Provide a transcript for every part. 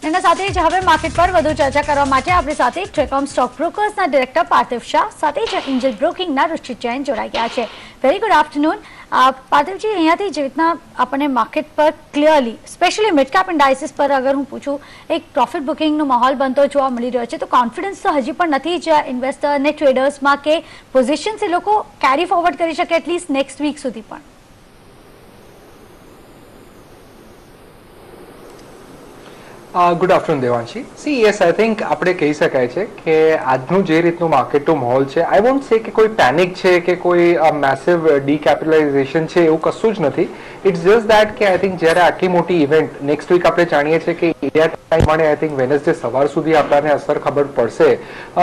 એના સાથે જ હવે માર્કેટ પર વધુ ચર્ચા કરવા માટે આપણી સાથે ટ્રેકોમ સ્ટોક બ્રોકર્સના ડિરેક્ટર પાર્થિવ શાહ સાથે જ એન્જલ બ્રોકિંગના ઋષિત જૈન જોડાઈ ગયા છે. Very good afternoon. પાર્થિવજી, અહીંયાથી જે રીતના આપણને માર્કેટ પર clearly specially mid cap indices પર અગર હું પૂછું એક પ્રોફિટ બુકિંગનો માહોલ બનતો જોવા મળી રહ્યો છે, તો કોન્ફિડન્સ તો હજી પણ નથી જ ઇન્વેસ્ટર અને ટ્રેડર્સમાં કે પોઝિશન્સ એ લોકો કેરી ફોરવર્ડ કરી શકે એટલીસ્ટ નેક્સ્ટ વીક સુધી પણ. Good afternoon Devanshi. C yes, I think આપણે કહી શકાય છે કે આજનું જે રીતનું માર્કેટનો માહોલ છે, આઈ વોન્ટ સે કે કોઈ પેનિક છે કે કોઈ મેસિવ ડીકેપિટલાઇઝેશન છે, એવું કશું જ નથી. ઇટ્સ જસ્ટ દેટ કે આઈ થિંક જ્યારે આટલી મોટી ઇવેન્ટ નેક્સ્ટ વીક આપણે જાણીએ છીએ કે ઇન્ડિયા ટાઈમ માટે આઈ થિંક વેનસડે સવાર સુધી આપણને અસર ખબર પડશે.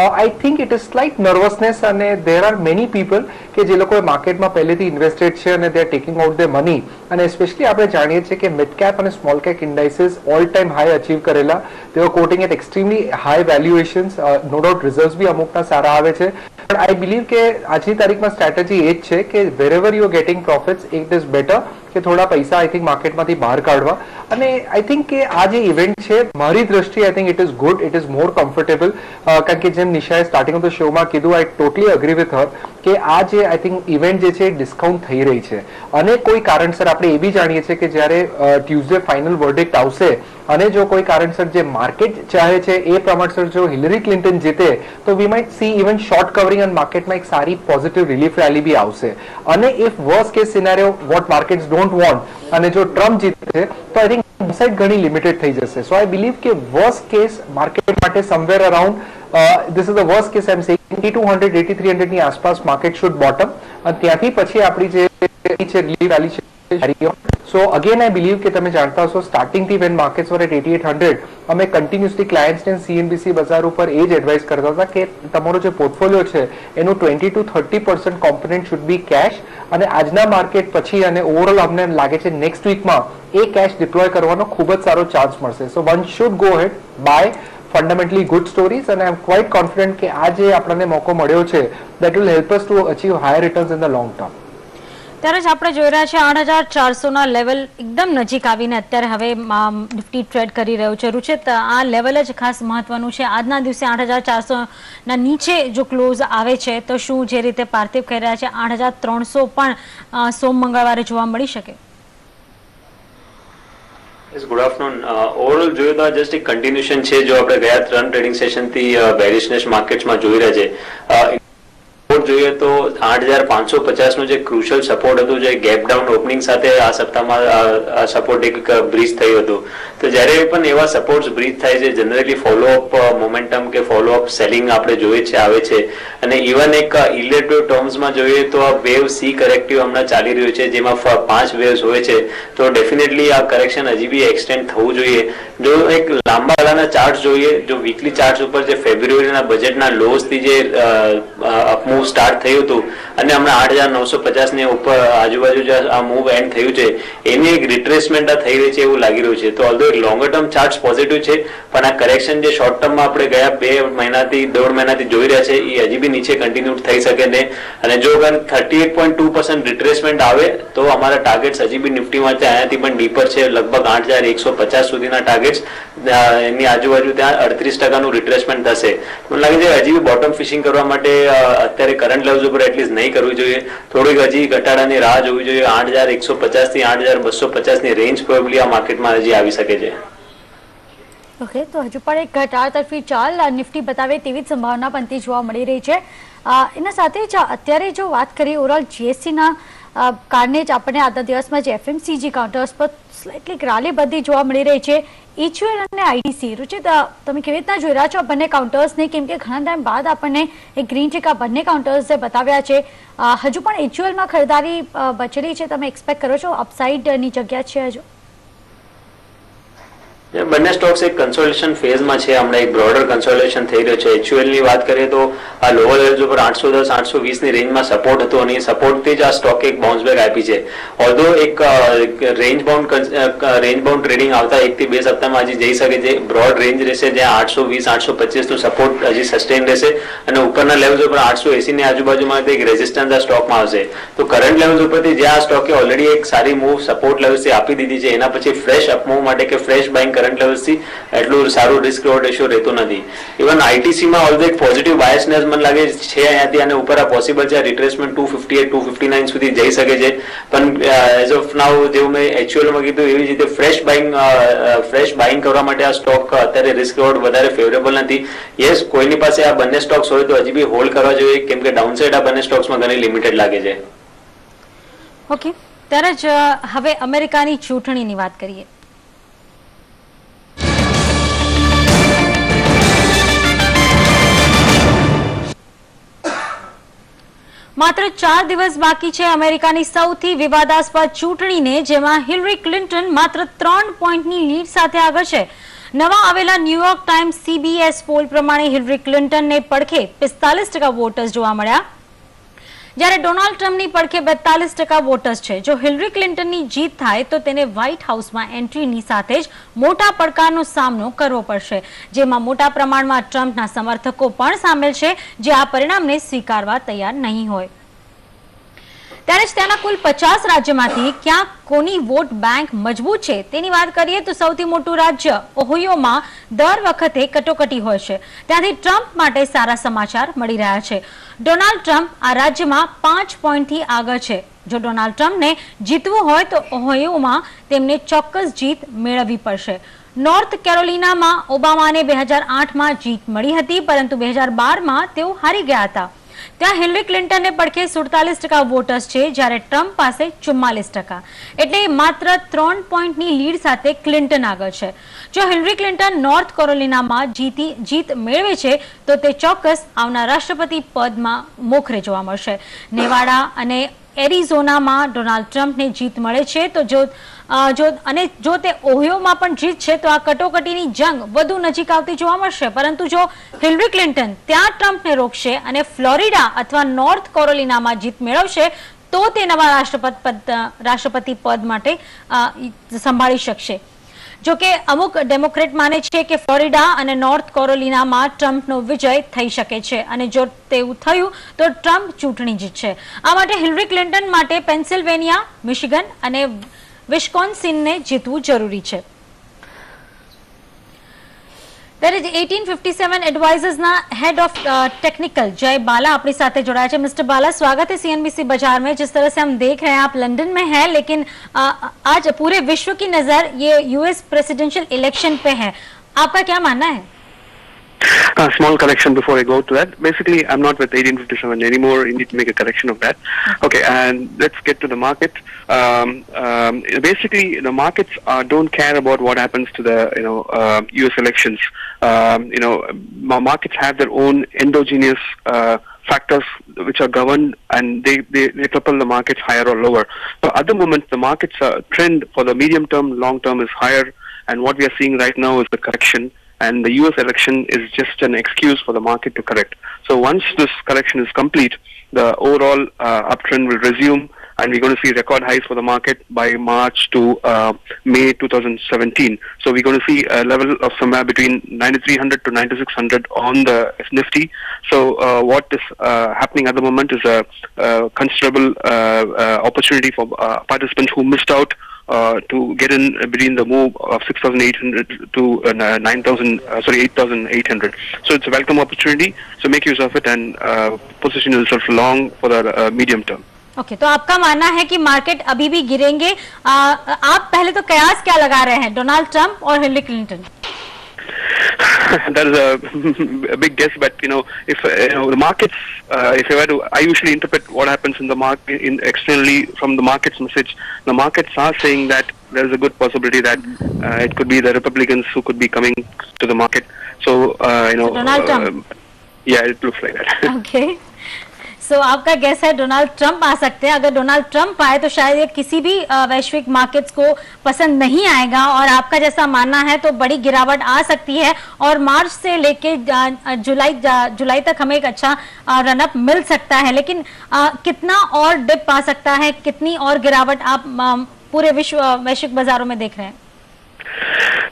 આઈ think it is slight nervousness અને દેર આર મેની પીપલ કે જે લોકો માર્કેટમાં પહેલેથી ઇન્વેસ્ટેડ છે અને they are taking out the money. અને સ્પેશિયલી આપણે જાણીએ છીએ કે મિડ કેપ અને small cap indices all time high achieve કરેલા. they were quoting at extremely high valuations. No doubt results bhi અમુકના સારા આવે છે, but I believe કે આજની તારીખમાં સ્ટ્રેટેજી એ જ છે કે wherever you are getting profits, it is better કે થોડા પૈસા આઈ થિંક માર્કેટમાંથી બહાર કાઢવા. અને આઈ થિંક કે આ જે ઇવેન્ટ છે મારી દ્રષ્ટિએ આઈ think it is good, it is more comfortable. કારણ કે જેમ નિશાએ સ્ટાર્ટિંગ ઓફ ધ શોમાં કીધું, આઈ ટોટલી અગ્રી વિથ હર કે આ જે આઈ થિંક ઇવેન્ટ જે છે ડિસ્કાઉન્ટ થઈ રહી છે. અને કોઈ કારણસર આપણે એ બી જાણીએ છીએ કે જ્યારે ટ્યુઝડે ફાઇનલ વર્ડિક્ટ આવશે અને જો કોઈ કારણસર જે માર્કેટ ચાહે છે એ પ્રમાણસર જો હિલરી ક્લિન્ટન જીતે તો we might C even short covering અને માર્કેટમાં એક સારી પોઝિટિવ રિલીફ રેલી બી આવશે. અને if worst case scenario what markets don't want અને જો ટ્રમ્પ જીતે તો આઈ થિંક સાઇડ ઘણી લિમિટેડ થઈ જશે. સો આઈ બિલીવ કે વર્સ્ટ કેસ માર્કેટ માટે somewhere around this is the worst case I'm saying 8200 8300 ની આસપાસ માર્કેટ શુડ બોટમ અને ત્યાંથી પછી આપણી જે છે રિલીફ રેલી છે. So again I believe કે તમે જાણતા હશો સ્ટાર્ટિંગ થી when markets were at 8800 અમે કન્ટિન્યુઅસલી ક્લાયન્ટ્સને CNBC બજાર ઉપર એ જ એડવાઇસ કરતા હતા કે તમારો જે પોર્ટફોલિયો છે એનું 20 to 30% component should be cash. અને આજના માર્કેટ પછી અને ઓવરઓલ અમને લાગે છે નેક્સ્ટ વીકમાં એ કેશ ડિપ્લોય કરવાનો ખૂબ જ સારો ચાન્સ મળશે. So one should go head buy fundamentally good stories and I am quite confident કે આ જે આપણને મોકો મળ્યો છે that will help us to achieve higher returns in the long term. ત્યારે જ આપણે જોઈ રહ્યા છીએ 8400ના લેવલ એકદમ નજીક આવીને અત્યારે હવે નિફ્ટી ટ્રેડ કરી રહ્યો છે. રુચિત, આ લેવલ જ ખાસ મહત્વનું છે. આજના દિવસે 8400ના નીચે જો ક્લોઝ આવે છે તો શું જે રીતે પાર્થિવ કહી રહ્યા છે 8300 પણ સોમ મંગળવારે જોવા મળી શકે? Good afternoon. ઓવરઓલ જોઈએ તો જસ્ટ એક કન્ટિન્યુએશન છે જો આપણે ગયા 3 ટ્રેડિંગ સેશનથી બેરિશનેસ માર્કેટ્સમાં જોઈ રહ્યા છે. જોઈએ તો 8550 નું જે ક્રુશિયલ સપોર્ટ હતું, જે ગેપ ડાઉન ઓપનિંગ સાથે આ સપ્તાહમાં સપોર્ટ એક બ્રીચ થયું હતું. તો જ્યારે પણ એવા સપોર્ટ્સ બ્રીચ થાય છે જનરલી ફોલોઅપ મોમેન્ટમ કે ફોલોઅપ સેલિંગ આપણે જોઈએ છે આવે છે. અને ઇવન એક ઇલેક્ટિવ ટર્મ્સમાં જોઈએ તો આ વેવ સી કરેક્ટિવ હમણાં ચાલી રહ્યું છે જેમાં 5 વેવ્સ હોય છે. તો ડેફિનેટલી આ કરેક્શન હજી બી એક્સટેન્ડ થવું જોઈએ. જો એક લાંબા ગાળાના ચાર્ટ જોઈએ, જો વીકલી ચાર્ટ ઉપર જે ફેબ્રુઆરીના બજેટના લોસથી જે અપમૂવ સ્ટાર્ટ થયું હતું અને હમણાં 8950 ની ઉપર આજુબાજુ જે આ મૂવ એન્ડ થયું છે એની એક રિટ્રેસમેન્ટ થઈ રહી છે એવું લાગી રહ્યું છે. તો ઓલ્ધો લોંગર ટર્મ ચાર્ટ પોઝિટિવ છે પણ આ કરેક્શન જે શોર્ટ ટર્મમાં આપણે ગયા 2 મહિનાથી 1.5 મહિનાથી જોઈ રહ્યા છે એ હજી બી નીચે કન્ટિન્યુ થઈ શકે ને. અને જો 38.2% રિટ્રેસમેન્ટ આવે તો અમારા ટાર્ગેટ્સ હજી બી નિફ્ટીમાં અહીંયાથી પણ ડીપર છે. લગભગ 8150 સુધીના ટાર્ગેટ્સ એની આજુબાજુ ત્યાં 38% રિટ્રેસમેન્ટ થશે. મને લાગે છે હજી બી બોટમ ફિશિંગ કરવા માટે અત્યારે કરંટ લેવલ્સ ઉપર એટલીસ્ટ નહીં કરવું જોઈએ. થોડીક હજી ઘટાડાની રાહ જોવી જોઈએ. 8150 થી 8250 ની રેન્જ પ્રોબેબલી આ માર્કેટમાં હજી આવી શકે છે. ઓકે, તો હજુ પણ એક ઘટાડા તરફી ચાલ નિફ્ટી બતાવે તેવી જ સંભાવના બનતી જોવા મળી રહી છે. એના સાથે જ અત્યારે જો વાત કરીએ ઓવરઓલ જીએસટીના કારણે જ આપણને આજના દિવસમાં જે એફએમસીજી કાઉન્ટર્સ પર સ્લાઇટલી રાલી બધી જોવા મળી રહી છે. એચયુએલ અને આઈટીસી, રુચિત તમે કેવી રીતના જોઈ રહ્યા છો બંને કાઉન્ટર્સને, કેમ કે ઘણા ટાઈમ બાદ આપણને એક ગ્રીન ટીક આ બંને કાઉન્ટર્સે બતાવ્યા છે. હજુ પણ એચયુએલમાં ખરીદારી બચેલી છે, તમે એક્સપેક્ટ કરો છો અપસાઇડની જગ્યા છે હજુ? બંને સ્ટોક્સ એક કન્સોલિડેશન ફેઝમાં છે. હમણાં એક બ્રોડર કન્સોલિડેશન થઈ રહ્યો છે. એચયુએલ ની વાત કરીએ તો આ લોઅર લેવલ્સ ઉપર 810 820 ની રેન્જમાં સપોર્ટ હતો અને એ સપોર્ટથી જ આ સ્ટોક એક બાઉન્સ બેક આપી છે. ઓલ્ધો એક રેન્જ બાઉન્ડ ટ્રેડિંગ આવતા 1 થી 2 સપ્તાહમાં હજી જઈ શકે છે. બ્રોડ રેન્જ રહેશે જ્યાં 820 825 નું સપોર્ટ હજી સસ્ટેન રહેશે અને ઉપરના લેવલ્સ ઉપર 880 ની આજુબાજુમાં એક રેઝિસ્ટન્સ આ સ્ટોકમાં આવશે. તો કરંટ લેવલ્સ ઉપરથી જ્યાં આ સ્ટોકે ઓલરેડી એક સારી મૂવ સપોર્ટ લેવલ્સથી આપી દીધી છે એના પછી ફ્રેશ અપમૂવ માટે કે ફ્રેશ બાઇંગ કરંટ લેવલ્સથી એટલું સારું રિસ્ક રિવોર્ડ રેશિયો રહેતો નથી. ઇવન આઈટીસીમાં ઓલરેડી એક પોઝિટિવ બાયસનેસ મને લાગે છે અહીંયાથી અને ઉપર આ પોસિબલ છે. રિટ્રેસમેન્ટ 258 259 સુધી જઈ શકે છે. પણ એઝ ઓફ નાઉ જેવું મેં એક્ચ્યુઅલમાં કીધું એવી જ રીતે ફ્રેશ બાઇંગ કરવા માટે આ સ્ટોક અત્યારે રિસ્ક રિવોર્ડ વધારે ફેવરેબલ નથી. યસ, કોઈની પાસે આ બંને સ્ટોક્સ હોય તો હજી બી હોલ્ડ કરવા જોઈએ, કેમ કે ડાઉનસાઇડ આ બંને સ્ટોક્સમાં ઘણી લિમિટેડ લાગે છે. ઓકે, ત્યારે જ હવે અમેરિકાની ચૂંટણીની વાત કરીએ. માત્ર 4 દિવસ બાકી છે અમેરિકાની સૌથી વિવાદાસ્પદ ચૂંટણીને, જેમાં હિલરી ક્લિન્ટન માત્ર 3 પોઈન્ટની લીડ સાથે આગળ છે. નવા આવેલા ન્યુયોર્ક ટાઈમ્સ CBS પોલ પ્રમાણે હિલરી ક્લિન્ટનને પડખે 45% વોટર્સ જોવા મળ્યા, જ્યારે ડોનાલ્ડ ટ્રમ્પની પડખે 42% વોટર્સ છે. જો હિલરી ક્લિન્ટનની જીત થાય તો તેને વ્હાઇટ હાઉસમાં એન્ટ્રીની સાથે જ મોટા પડકારનો સામનો કરવો પડશે, જેમાં મોટા પ્રમાણમાં ટ્રમ્પના સમર્થકો પણ સામેલ છે, જે આ પરિણામને સ્વીકારવા તૈયાર નહીં હોય. ત્યારે જ ત્યાંના કુલ 50 રાજ્યમાંથી ક્યાં કોની વોટ બેંક મજબૂત છે તેની વાત કરીએ તો સૌથી મોટું રાજ્ય ઓહાયોમાં દર વખતે કટોકટી હોય છે. ત્યાંથી ટ્રમ્પ માટે સારા સમાચાર મળી રહ્યા છે. ડોનાલ્ડ ટ્રમ્પ આ રાજ્યમાં 5 પોઈન્ટથી આગળ છે. જો ડોનાલ્ડ ટ્રમ્પને જીતવું હોય તો ઓહાયોમાં તેમને ચોક્કસ જીત મેળવવી પડશે. નોર્થ કેરોલિનામાં ઓબામાને 2008માં જીત મળી હતી, પરંતુ 2012માં તેઓ હારી ગયા હતા. ત્યાં હિલરી ક્લિન્ટનને પડખે 47% વોટર્સ છે, જ્યારે ટ્રમ્પ પાસે 44%. એટલે માત્ર 3 પોઈન્ટની લીડ સાથે ક્લિન્ટન આગળ છે. જો હિલરી ક્લિન્ટન નોર્થ કેરોલિનામાં જીત મેળવે છે તો તે ચોક્કસ આવનાર રાષ્ટ્રપતિ પદમાં મોખરે જોવા મળશે. નેવાડા અને એરિઝોનામાં ડોનાલ્ડ ટ્રમ્પને જીત મળે છે તો જો તે ઓહાયોમાં પણ જીત છે તો આ કટોકટીની જંગ વધુ નજીક આવતી જોવા મળશે. પરંતુ જો હિલરી ક્લિન્ટન ત્યાં ટ્રમ્પને રોકશે અને ફ્લોરિડા અથવા નોર્થ કેરોલિનામાં જીત મેળવશે તો તે નવા રાષ્ટ્રપતિ પદ માટે સંભાળી શકશે. જો કે અમુક ડેમોક્રેટ માને છે કે ફ્લોરિડા અને નોર્થ કેરોલિનામાં ટ્રમ્પનો વિજય થઈ શકે છે, અને જો તેવું થયું તો ટ્રમ્પ ચૂંટણી જીતશે. આ માટે હિલરી ક્લિન્ટન માટે પેન્સિલ્વેનિયા, મિશિગન અને વિસ્કોન્સિનને જીતવું જરૂરી છે. ત્યારે 1857 એડવાઇઝર્સના हेड ऑफ टेक्निकल जय बाला अपनी साथ जोड़ा है. मिस्टर बाला, स्वागत है CNBC बाजार में. जिस तरह से हम देख रहे हैं आप लंदन में हैं, लेकिन आज पूरे विश्व की नजर ये US प्रेसिडेंशियल इलेक्शन पे है. आपका क्या मानना है? Small correction before I go to that. Basically, I'm not with 1857 anymore. You need to make a correction of that. Okay, and let's get to the market. Basically, the markets don't care about what happens to the US elections. Markets have their own endogenous factors which are governed, and they propel the markets higher or lower. So at the moment, the markets trend for the medium term, long term is higher, and what we are seeing right now is the correction. And the US election is just an excuse for the market to correct. So once this correction is complete, the overall uptrend will resume, and we're going to see record highs for the market by March to May 2017. So we're going to see a level of somewhere between 9,300 to 9,600 on the Nifty. So what is happening at the moment is a considerable opportunity for participants who missed out to get in between the move of 6,800 to 8,800. So it's a welcome opportunity. So make use of it and position yourself long for the medium term. Okay, तो आपका मानना है कि market अभी भी गिरेंगे. आप पहले तो कयास क्या लगा रहे हैं, डोनाल्ड ट्रंप और Hillary Clinton? That is a big guess, but if the markets, if I were to, I usually interpret what happens in the market externally from the market's message. The markets are saying that there is a good possibility that it could be the Republicans who could be coming to the market. So so Donald Trump. Yeah, it looks like that. Okay. So आपका gas है Donald Trump आ सकते हैं. अगर Donald Trump आए तो शायद ये किसी भी वैश्विक मार्केट्स को पसंद नहीं आएगा, और आपका जैसा मानना है तो बड़ी गिरावट आ सकती है, और मार्च से लेके जुलाई तक हमें एक अच्छा रनअप मिल सकता है. लेकिन कितना और डिप आ सकता है, कितनी और गिरावट आप पूरे वैश्विक बाजारों में देख रहे हैं?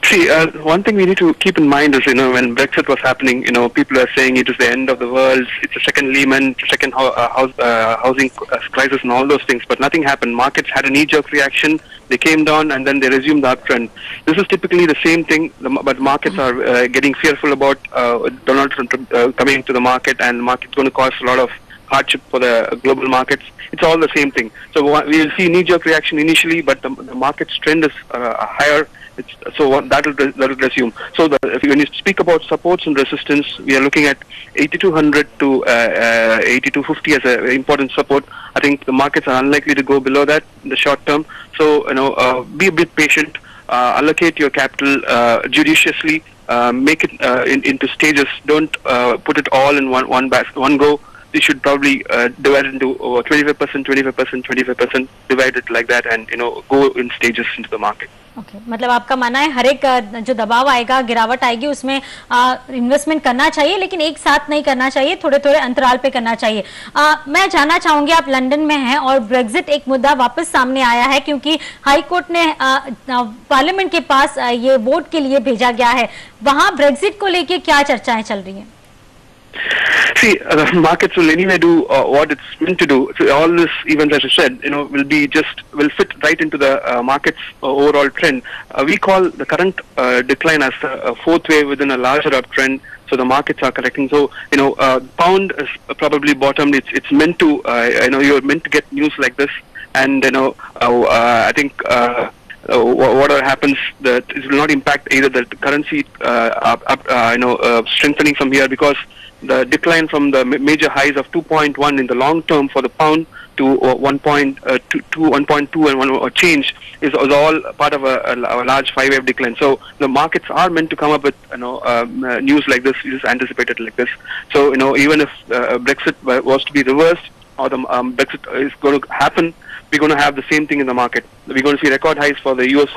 See, one thing we need to keep in mind is, when Brexit was happening, people are saying it is the end of the world, it's a second Lehman, second housing crisis and all those things, but nothing happened. Markets had a knee-jerk reaction, they came down and then they resumed the uptrend. This is typically the same thing, but markets are getting fearful about Donald Trump coming to the market, and the market's going to cause a lot of hardship for the global markets. It's all the same thing. So we will see knee-jerk reaction initially, but the market's trend is higher. That will resume. So when you speak about supports and resistance, we are looking at 8200 to 8250 as an important support. I think the markets are unlikely to go below that in the short term. So be a bit patient. Allocate your capital judiciously. Make it into stages. Don't put it all in one go. You should probably divide it into 25%, 25%, 25%. Divide it like that, and go in stages into the market. Okay मतलब आपका मानना है हर एक जो दबाव आएगा, गिरावट आएगी, उसमें इन्वेस्टमेंट करना चाहिए, लेकिन एक साथ नहीं करना चाहिए, थोड़े थोड़े अंतराल पे करना चाहिए। मैं जानना चाहूंगी, आप लंदन में हैं और ब्रेक्जिट एक मुद्दा वापस सामने आया है क्योंकि हाई कोर्ट ने पार्लियामेंट के पास ये वोट के लिए भेजा गया है। वहां ब्रेक्जिट को लेके क्या चर्चाएं चल रही हैं? See, the markets will anyway do what it's meant to do. So all this events, as I said, will fit right into the market's overall trend. We call the current decline as a fourth wave within a larger uptrend. So the markets are correcting. So pound is probably bottomed. It's meant to you're meant to get news like this, and I think. Whatever happens, that it will not impact either the currency strengthening from here, because the decline from the major highs of 2.1 in the long term for the pound to 1.2 and one change is all part of a large 5-wave decline. So the markets are meant to come up with news like this, is anticipated like this. So even if Brexit was to be reversed, or the Brexit is going to happen, we're going to have the same thing in the market. We're going to see record highs for the US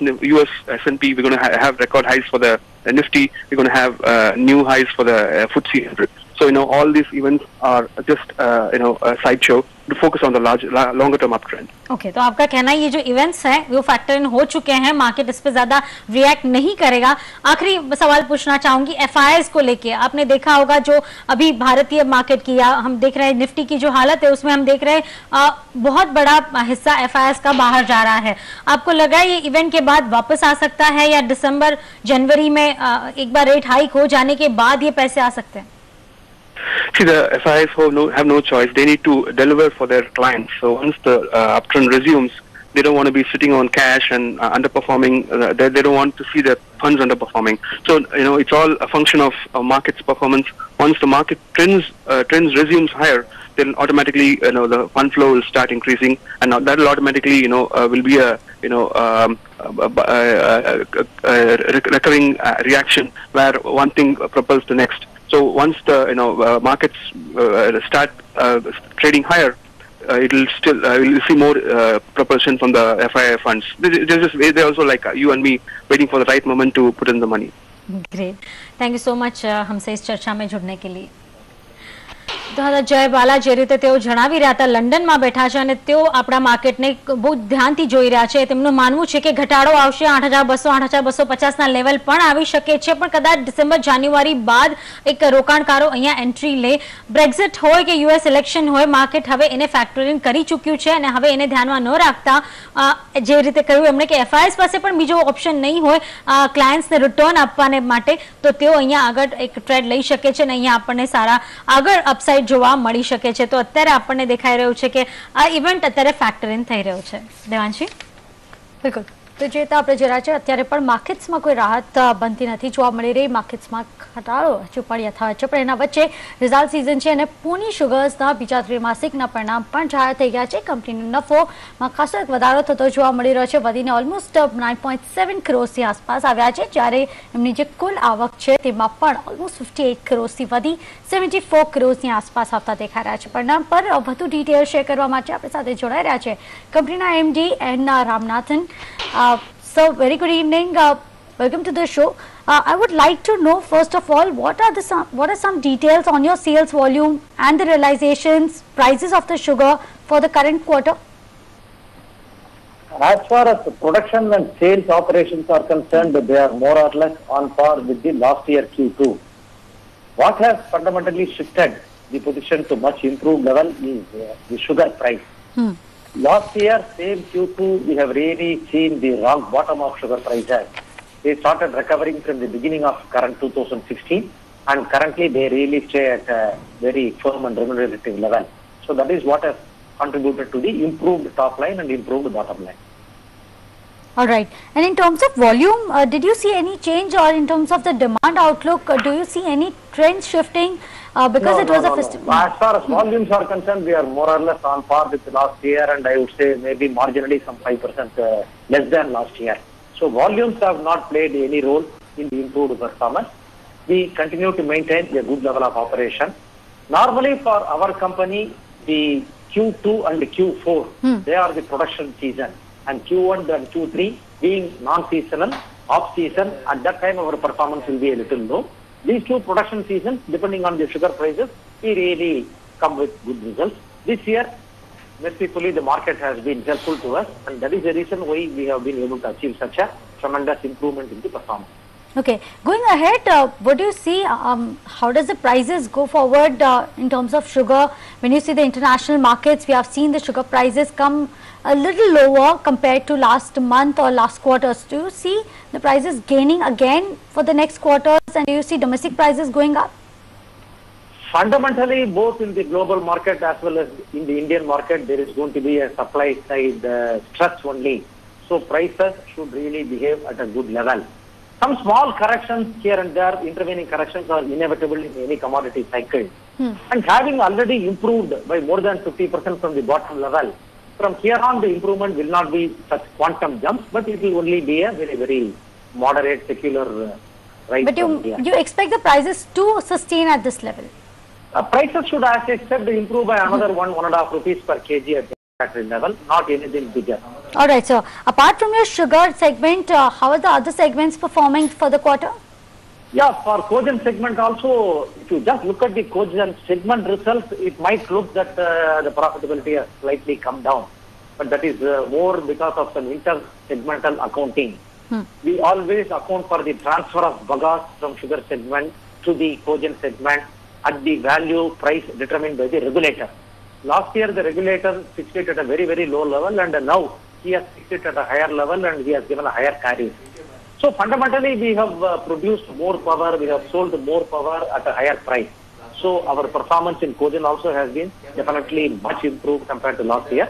S&P. We're going to have record highs for the Nifty. We're going to have new highs for the FTSE 100. So all these events are just a sideshow to focus on the longer term uptrend. Okay, तो आपका कहना है ये जो events हैं वो factor in हो चुके हैं, मार्केट इस पे ज्यादा रिएक्ट नहीं करेगा। आखिरी सवाल पूछना चाहूंगी एफआईआईज को लेके। आपने देखा होगा जो अभी भारतीय मार्केट की, या हम देख रहे हैं निफ्टी की जो हालत है उसमें हम देख रहे हैं बहुत बड़ा हिस्सा एफआईआईज का बाहर जा रहा है। आपको लगा ये इवेंट के बाद वापस आ सकता है, या दिसंबर जनवरी में एक बार रेट हाइक हो जाने के बाद ये पैसे आ सकते हैं? See, the FIIs have no choice. They need to deliver for their clients. So once the uptrend resumes, they don't want to be sitting on cash and underperforming. They don't want to see their funds underperforming. So it's all a function of market's performance. Once the market trends resumes higher, then automatically the fund flow will start increasing, and that will automatically will be a recurring reaction where one thing propels the next. So once the markets start trading higher, it will still we'll see more propulsion from the FII funds. They're also like you and me, waiting for the right moment to put in the money. Great, thank you so much हमसे इस चर्चा में जुड़ने के लिए। दादा जय बाला જે રીતે તેઓ જણાવી રહ્યા હતા લંડનમાં બેઠા છે અને તેઓ આપણા માર્કેટને બહુ ધ્યાનથી જોઈ રહ્યા છે। તેમનું માનવું છે કે ઘટાડો આવશે, 8200 8250 ના લેવલ પણ આવી શકે છે, પણ કદાચ ડિસેમ્બર જાન્યુઆરી બાદ એક રોકાણકારો અહીંયા એન્ટ્રી લે। બ્રેક્ઝિટ હોય કે યુએસ ઇલેક્શન હોય, માર્કેટ હવે એને ફેક્ટર ઇન કરી ચૂક્યું છે અને હવે એને ધ્યાનમાં ન રાખતા જે રીતે કહ્યું એમણે કે એફઆઈએસ પાસે પણ બીજો ઓપ્શન નહીં હોય ક્લાયન્ટ્સને રિટર્ન આપવાને માટે, તો તેઓ અહીંયા આગળ એક ટ્રેડ લઈ શકે છે અને અહીંયા આપણને સારા આગળ અપસાઇડ જોવા મળી શકે છે। તો અત્યારે આપણને દેખાઈ રહ્યું છે કે આ ઇવેન્ટ અત્યારે ફેક્ટર ઇન થઈ રહ્યો છે। દેવાંશી, બિલકુલ, તો જે રીતે આપણે જોયા છે અત્યારે પણ માર્કેટ્સમાં કોઈ રાહત બનતી નથી જોવા મળી રહી। માર્કેટ્સમાં ઘટાડો હજુ પણ યથાવત છે, પણ એના વચ્ચે રિઝલ્ટ સિઝન છે અને પૂની શુગર્સના બીજા ત્રિમાસિકના પરિણામ પણ જાહેર થઈ ગયા છે। કંપનીનો નફોમાં ખાસો એક વધારો થતો જોવા મળી રહ્યો છે, વધીને ઓલમોસ્ટ 9.7 કરોડની આસપાસ આવ્યા છે, જ્યારે એમની જે કુલ આવક છે તેમાં પણ ઓલમોસ્ટ 58 કરોડથી વધી 74 કરોડની આસપાસ આવતા દેખાઈ રહ્યા છે। પરિણામ પર વધુ ડિટેલ શેર કરવા માટે આપણી સાથે જોડાઈ રહ્યા છે કંપનીના MD N Ramanathan. So, very good evening. Welcome to the show. I would like to know, first of all, what are some details on your sales volume and the realizations, prices of the sugar for the current quarter? As far as the production and sales operations are concerned, they are more or less on par with the last year Q2. What has fundamentally shifted the position to much improved level is the sugar price. Last year, same Q2, we have really seen the rock bottom of sugar prices. They started recovering from the beginning of current 2016, and currently they really stay at a very firm and remunerative level. So that is what has contributed to the improved top line and improved bottom line. All right. And in terms of volume, did you see any change, or in terms of the demand outlook, do you see any trends shifting? Because it was a festival. As far as volumes are concerned, we are more or less on par with last year, and I would say maybe marginally some 5% less than last year. So volumes have not played any role in the improved performance. We continue to maintain a good level of operation. Normally for our company, the Q2 and the Q4, they are the production season. And Q1 and Q3 being non-seasonal, off-season, at that time our performance will be a little low. These two production seasons, depending on the sugar prices, we really come with good results. This year, mercifully, the market has been helpful to us, and that is the reason why we have been able to achieve such a tremendous improvement in the performance. Okay, going ahead, what do you see, how does the prices go forward in terms of sugar? When you see the international markets, we have seen the sugar prices come a little lower compared to last month or last quarters. Do you see the prices gaining again for the next quarters, and do you see domestic prices going up? Fundamentally, both in the global market as well as in the Indian market, there is going to be a supply side stress only. So prices should really behave at a good level. Some small corrections here and there, intervening corrections are inevitable in any commodity cycle. And having already improved by more than 50% from the bottom level, from here on the improvement will not be such quantum jumps, but it will only be a very, very moderate secular rise. But you expect the prices to sustain at this level? Prices should, as I said, improve by another 1.5 rupees per kg at the factory level, not anything bigger. All right, so apart from your sugar segment, how are the other segments performing for the quarter? Yeah, for Cogen segment also, if you just look at the Cogen segment results, it might look that the profitability has slightly come down. But that is more because of some inter-segmental accounting. We always account for the transfer of bagasse from sugar segment to the Cogen segment at the value price determined by the regulator. Last year, the regulator fixed it at a very, very low level, and now he has fixed it at a higher level, and he has given a higher carry. So fundamentally, we have produced more power, we have sold more power at a higher price. So our performance in Cogen also has been definitely much improved compared to last year.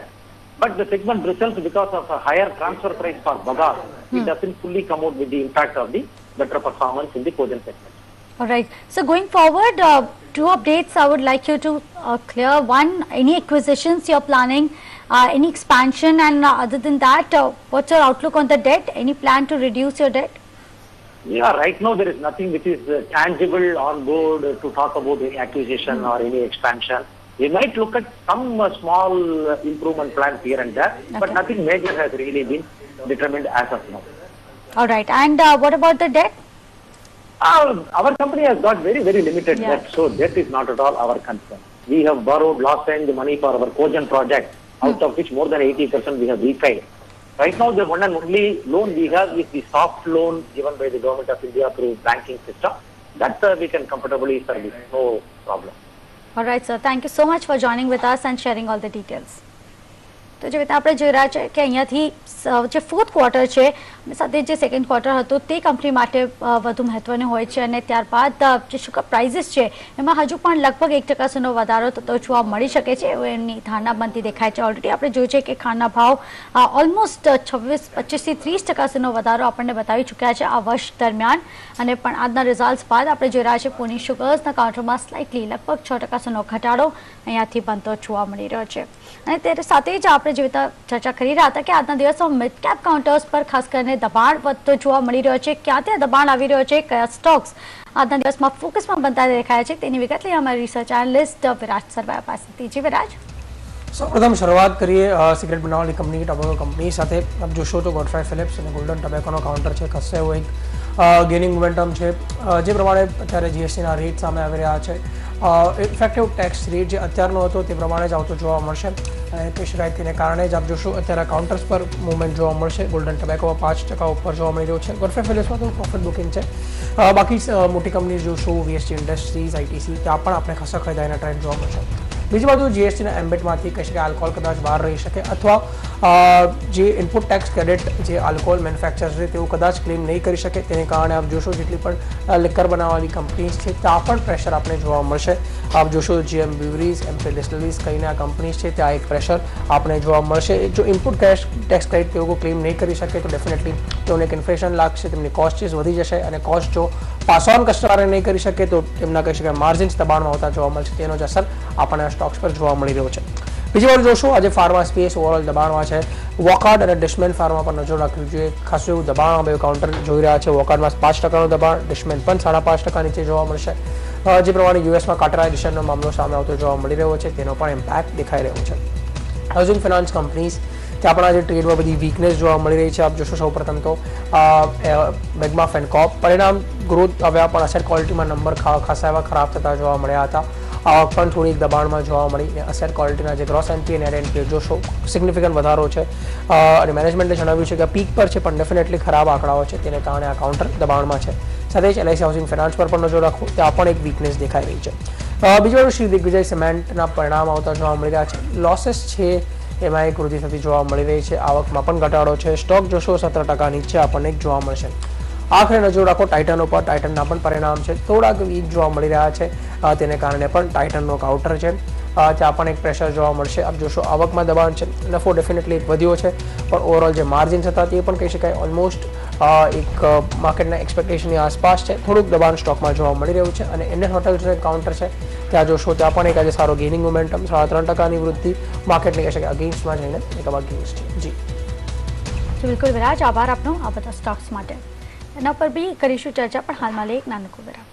But the segment results, because of a higher transfer price for bagasse, it doesn't fully come out with the impact of the better performance in the Cogen segment. All right. So going forward, two updates I would like you to clear. One, any acquisitions you're planning, any expansion, and other than that, what's your outlook on the debt? Any plan to reduce your debt? Yeah, right now there is nothing which is tangible on board to talk about any acquisition or any expansion. We might look at some small improvement plans here and there, but nothing major has really been determined as of now. All right. And what about the debt? Our company has got very, very limited debt, so debt is not at all our concern. We have borrowed last time the money for our Cogen project, out of which more than 80% we have repaid. Right now, the one and only loan we have is the soft loan given by the Government of India through banking system. That we can comfortably service, no problem. All right, sir. Thank you so much for joining with us and sharing all the details. તો જે રીતે આપણે જોઈ રહ્યા છે કે અહીંયાથી જે ફોર્થ ક્વાર્ટર છે સાથે જે સેકન્ડ ક્વાર્ટર હતો તે કંપની માટે વધુ મહત્વનું હોય છે, અને ત્યારબાદ જે શુગર પ્રાઇઝીસ છે એમાં હજુ પણ લગભગ 1% સુધીનો વધારો થતો જોવા મળી શકે છે એવું એમની ધારણા બનતી દેખાય છે. ઓલરેડી આપણે જોયું છે કે ખાંડના ભાવ ઓલમોસ્ટ 25 થી 30% સુધીનો વધારો આપણને બતાવી ચૂક્યા છે આ વર્ષ દરમિયાન, અને પણ આજના રિઝલ્ટ્સ બાદ આપણે જોઈ રહ્યા છે પુણે શુગર્સના કાઉન્ટરમાં સ્લાઇટલી લગભગ 6% સુધીનો ઘટાડો અહીંયાથી બનતો જોવા મળી રહ્યો છે. અને તે સાથે જ આપણે જે ચર્ચા કરી રહ્યા હતા કે આજના દિવસમાં મિડ કેપ કાઉન્ટર્સ પર ખાસ કરીને દબાણ વધતો જોવા મળી રહ્યો છે. ક્યાં ત્યાં દબાણ આવી રહ્યો છે, કયા સ્ટોક્સ આજના દિવસમાં ફોકસમાં બનતા દેખાય છે, તેની વિગત લઈ અમારા રિસર્ચ એનાલિસ્ટ વિરાજ સરવાયા પાસેથી. જી વિરાજ. સૌપ્રથમ શરૂઆત કરીએ સિગરેટ બનાવવાની કંપની ટબેકો કંપની સાથે. આપ જોશો તો ગોડફ્રાય ફિલિપ્સ અને ગોલ્ડન ટબેકોનો કાઉન્ટર છે ખસે એવો એક ગેનિંગ મોમેન્ટમ છે. જે પ્રમાણે અત્યારે જીએસટીના રેટ સામે આવી રહ્યા છે, ઇફેક્ટિવ ટેક્સ રેટ જે અત્યારનો હતો તે પ્રમાણે જ આવતો જોવા મળશે, અને પેશ રાયતીને કારણે જ આપ જોશો અત્યારે કાઉન્ટર્સ પર મુવમેન્ટ જોવા મળશે. ગોલ્ડન ટબેકોમાં 5% ઉપર જોવા મળી રહ્યો છે. ગોડફ્રાય ફિલિપ્સમાં તો પ્રોફિટ બુકિંગ છે. બાકી મોટી કંપની જોશો વીએસટી ઇન્ડસ્ટ્રીઝ, આઈટીસી, ત્યાં પણ આપણે ખાસા ખરીદારીના ટ્રેન્ડ જોવા મળશે. બીજી બાજુ જીએસટીના એમ્બેટમાંથી કહી શકાય આલ્કોહોલ કદાચ બહાર રહી શકે અથવા જે ઇનપુટ ટેક્સ ક્રેડિટ જે આલ્કોહોલ મેન્યુફેક્ચરર્સ છે તેઓ કદાચ ક્લેમ નહીં કરી શકે, તેને કારણે આપ જોશો જેટલી પણ લિકર બનાવવાની કંપનીઝ છે ત્યાં પણ પ્રેશર આપણે જોવા મળશે. આપ જોશો GM બ્રુવરીઝ, એમ્પેરિયલ ડિસ્ટિલરીઝ કહીને આ કંપનીઝ છે ત્યાં એક પ્રેશર આપણે જોવા મળશે. જો ઇનપુટ ટેક્સ ક્રેડિટ તેઓ ક્લેમ નહીં કરી શકે તો ડેફિનેટલી તેઓને એક ઇન્ફ્લેશન લાગશે, તેમની કોસ્ટ વધી જશે અને કોસ્ટ જો પાસ ઓન કસ્ટમરને નહીં કરી શકે તો તેમના કહી શકાય માર્જિન્સ દબાણમાં આવતા જોવા મળશે. તેનો જ અસર આપણને સ્ટોક્સ પર જોવા મળી રહ્યો છે. બીજી વાર જોશો આજે ફાર્મા સ્પેસ ઓવરઓલ દબાણમાં છે. વોકાર્ડ અને ડિશમેન ફાર્મા પર નજર રાખવી જોઈએ. ખાસું એવું દબાણ બે કાઉન્ટર જોઈ રહ્યા છે. વોકાર્ડમાં 5%નું દબાણ, ડિશમેન પણ 5.5% નીચે જોવા મળશે. જે પ્રમાણે યુએસમાં કાર્ટરાઇઝેશનનો મામલો સામે આવતો જોવા મળી રહ્યો છે તેનો પણ ઇમ્પેક્ટ દેખાઈ રહ્યો છે. હાઉસિંગ ફાઇનાન્સ કંપનીઝ ત્યાં પણ આજે ટ્રેડમાં બધી વીકનેસ જોવા મળી રહી છે. આપ જોશો સૌપ્રથમ તો મેગ્મા ફેનકોપ પરિણામ ગ્રોથ આવ્યા પણ અસેટ ક્વોલિટીમાં નંબર ખાસા એવા ખરાબ થતા જોવા મળ્યા હતા. આવક પણ થોડીક દબાણમાં જોવા મળી. અસેટ ક્વોલિટીના જે ગ્રોસ એનપીએ નેટ એનપીએ જોશો સિગ્નિફિકન્ટ વધારો છે અને મેનેજમેન્ટે જણાવ્યું છે કે પીક પર છે પણ ડેફિનેટલી ખરાબ આંકડાઓ છે, તેને કારણે આ કાઉન્ટર દબાણમાં છે. સાથે જ LIC હાઉસિંગ ફાઇનાન્સ પર પણ નજર રાખો, ત્યાં પણ એક વીકનેસ દેખાઈ રહી છે. બીજી બાજુ શ્રી દિગ્વિજય સિમેન્ટના પરિણામ આવતા જોવા મળી રહ્યા છે. લોસેસ છે એમાં એક વૃદ્ધિ થતી જોવા મળી રહી છે. આવકમાં પણ ઘટાડો છે. સ્ટોક જોશો 17% નીચે આપણને એક જોવા મળશે. આખરે નજર રાખો ટાઇટન ઉપર. ટાઇટનના પણ પરિણામ છે થોડાક વીક જોવા મળી રહ્યા છે, તેને કારણે પણ ટાઇટનનો કાઉન્ટર છે ત્યાં પણ એક પ્રેશર જોવા મળશે. આપ જોશો આવકમાં દબાણ છે, નફો ડેફિનેટલી એક વધ્યો છે પણ ઓવરઓલ જે માર્જિન્સ હતા તે પણ કહી શકાય ઓલમોસ્ટ એક માર્કેટના એક્સપેક્ટેશનની આસપાસ છે. થોડુંક દબાણ સ્ટોકમાં જોવા મળી રહ્યું છે અને ઇન્ડિયન હોટેલ્સનું એક કાઉન્ટર છે ત્યાં જોશો ત્યાં પણ એક આજે સારો ગેઇનિંગ મોમેન્ટમ 3.5%ની વૃદ્ધિ માર્કેટને કહી શકાય અગેન્સ્ટમાં જઈને એક અગેન્સ્ટ છે. જી બિલકુલ વિરાજ, આભાર આપનો આ બધા સ્ટોક્સ માટે. એના પર બી કરીશું ચર્ચા, પણ હાલમાં લે એક નાનકડો વિરામ.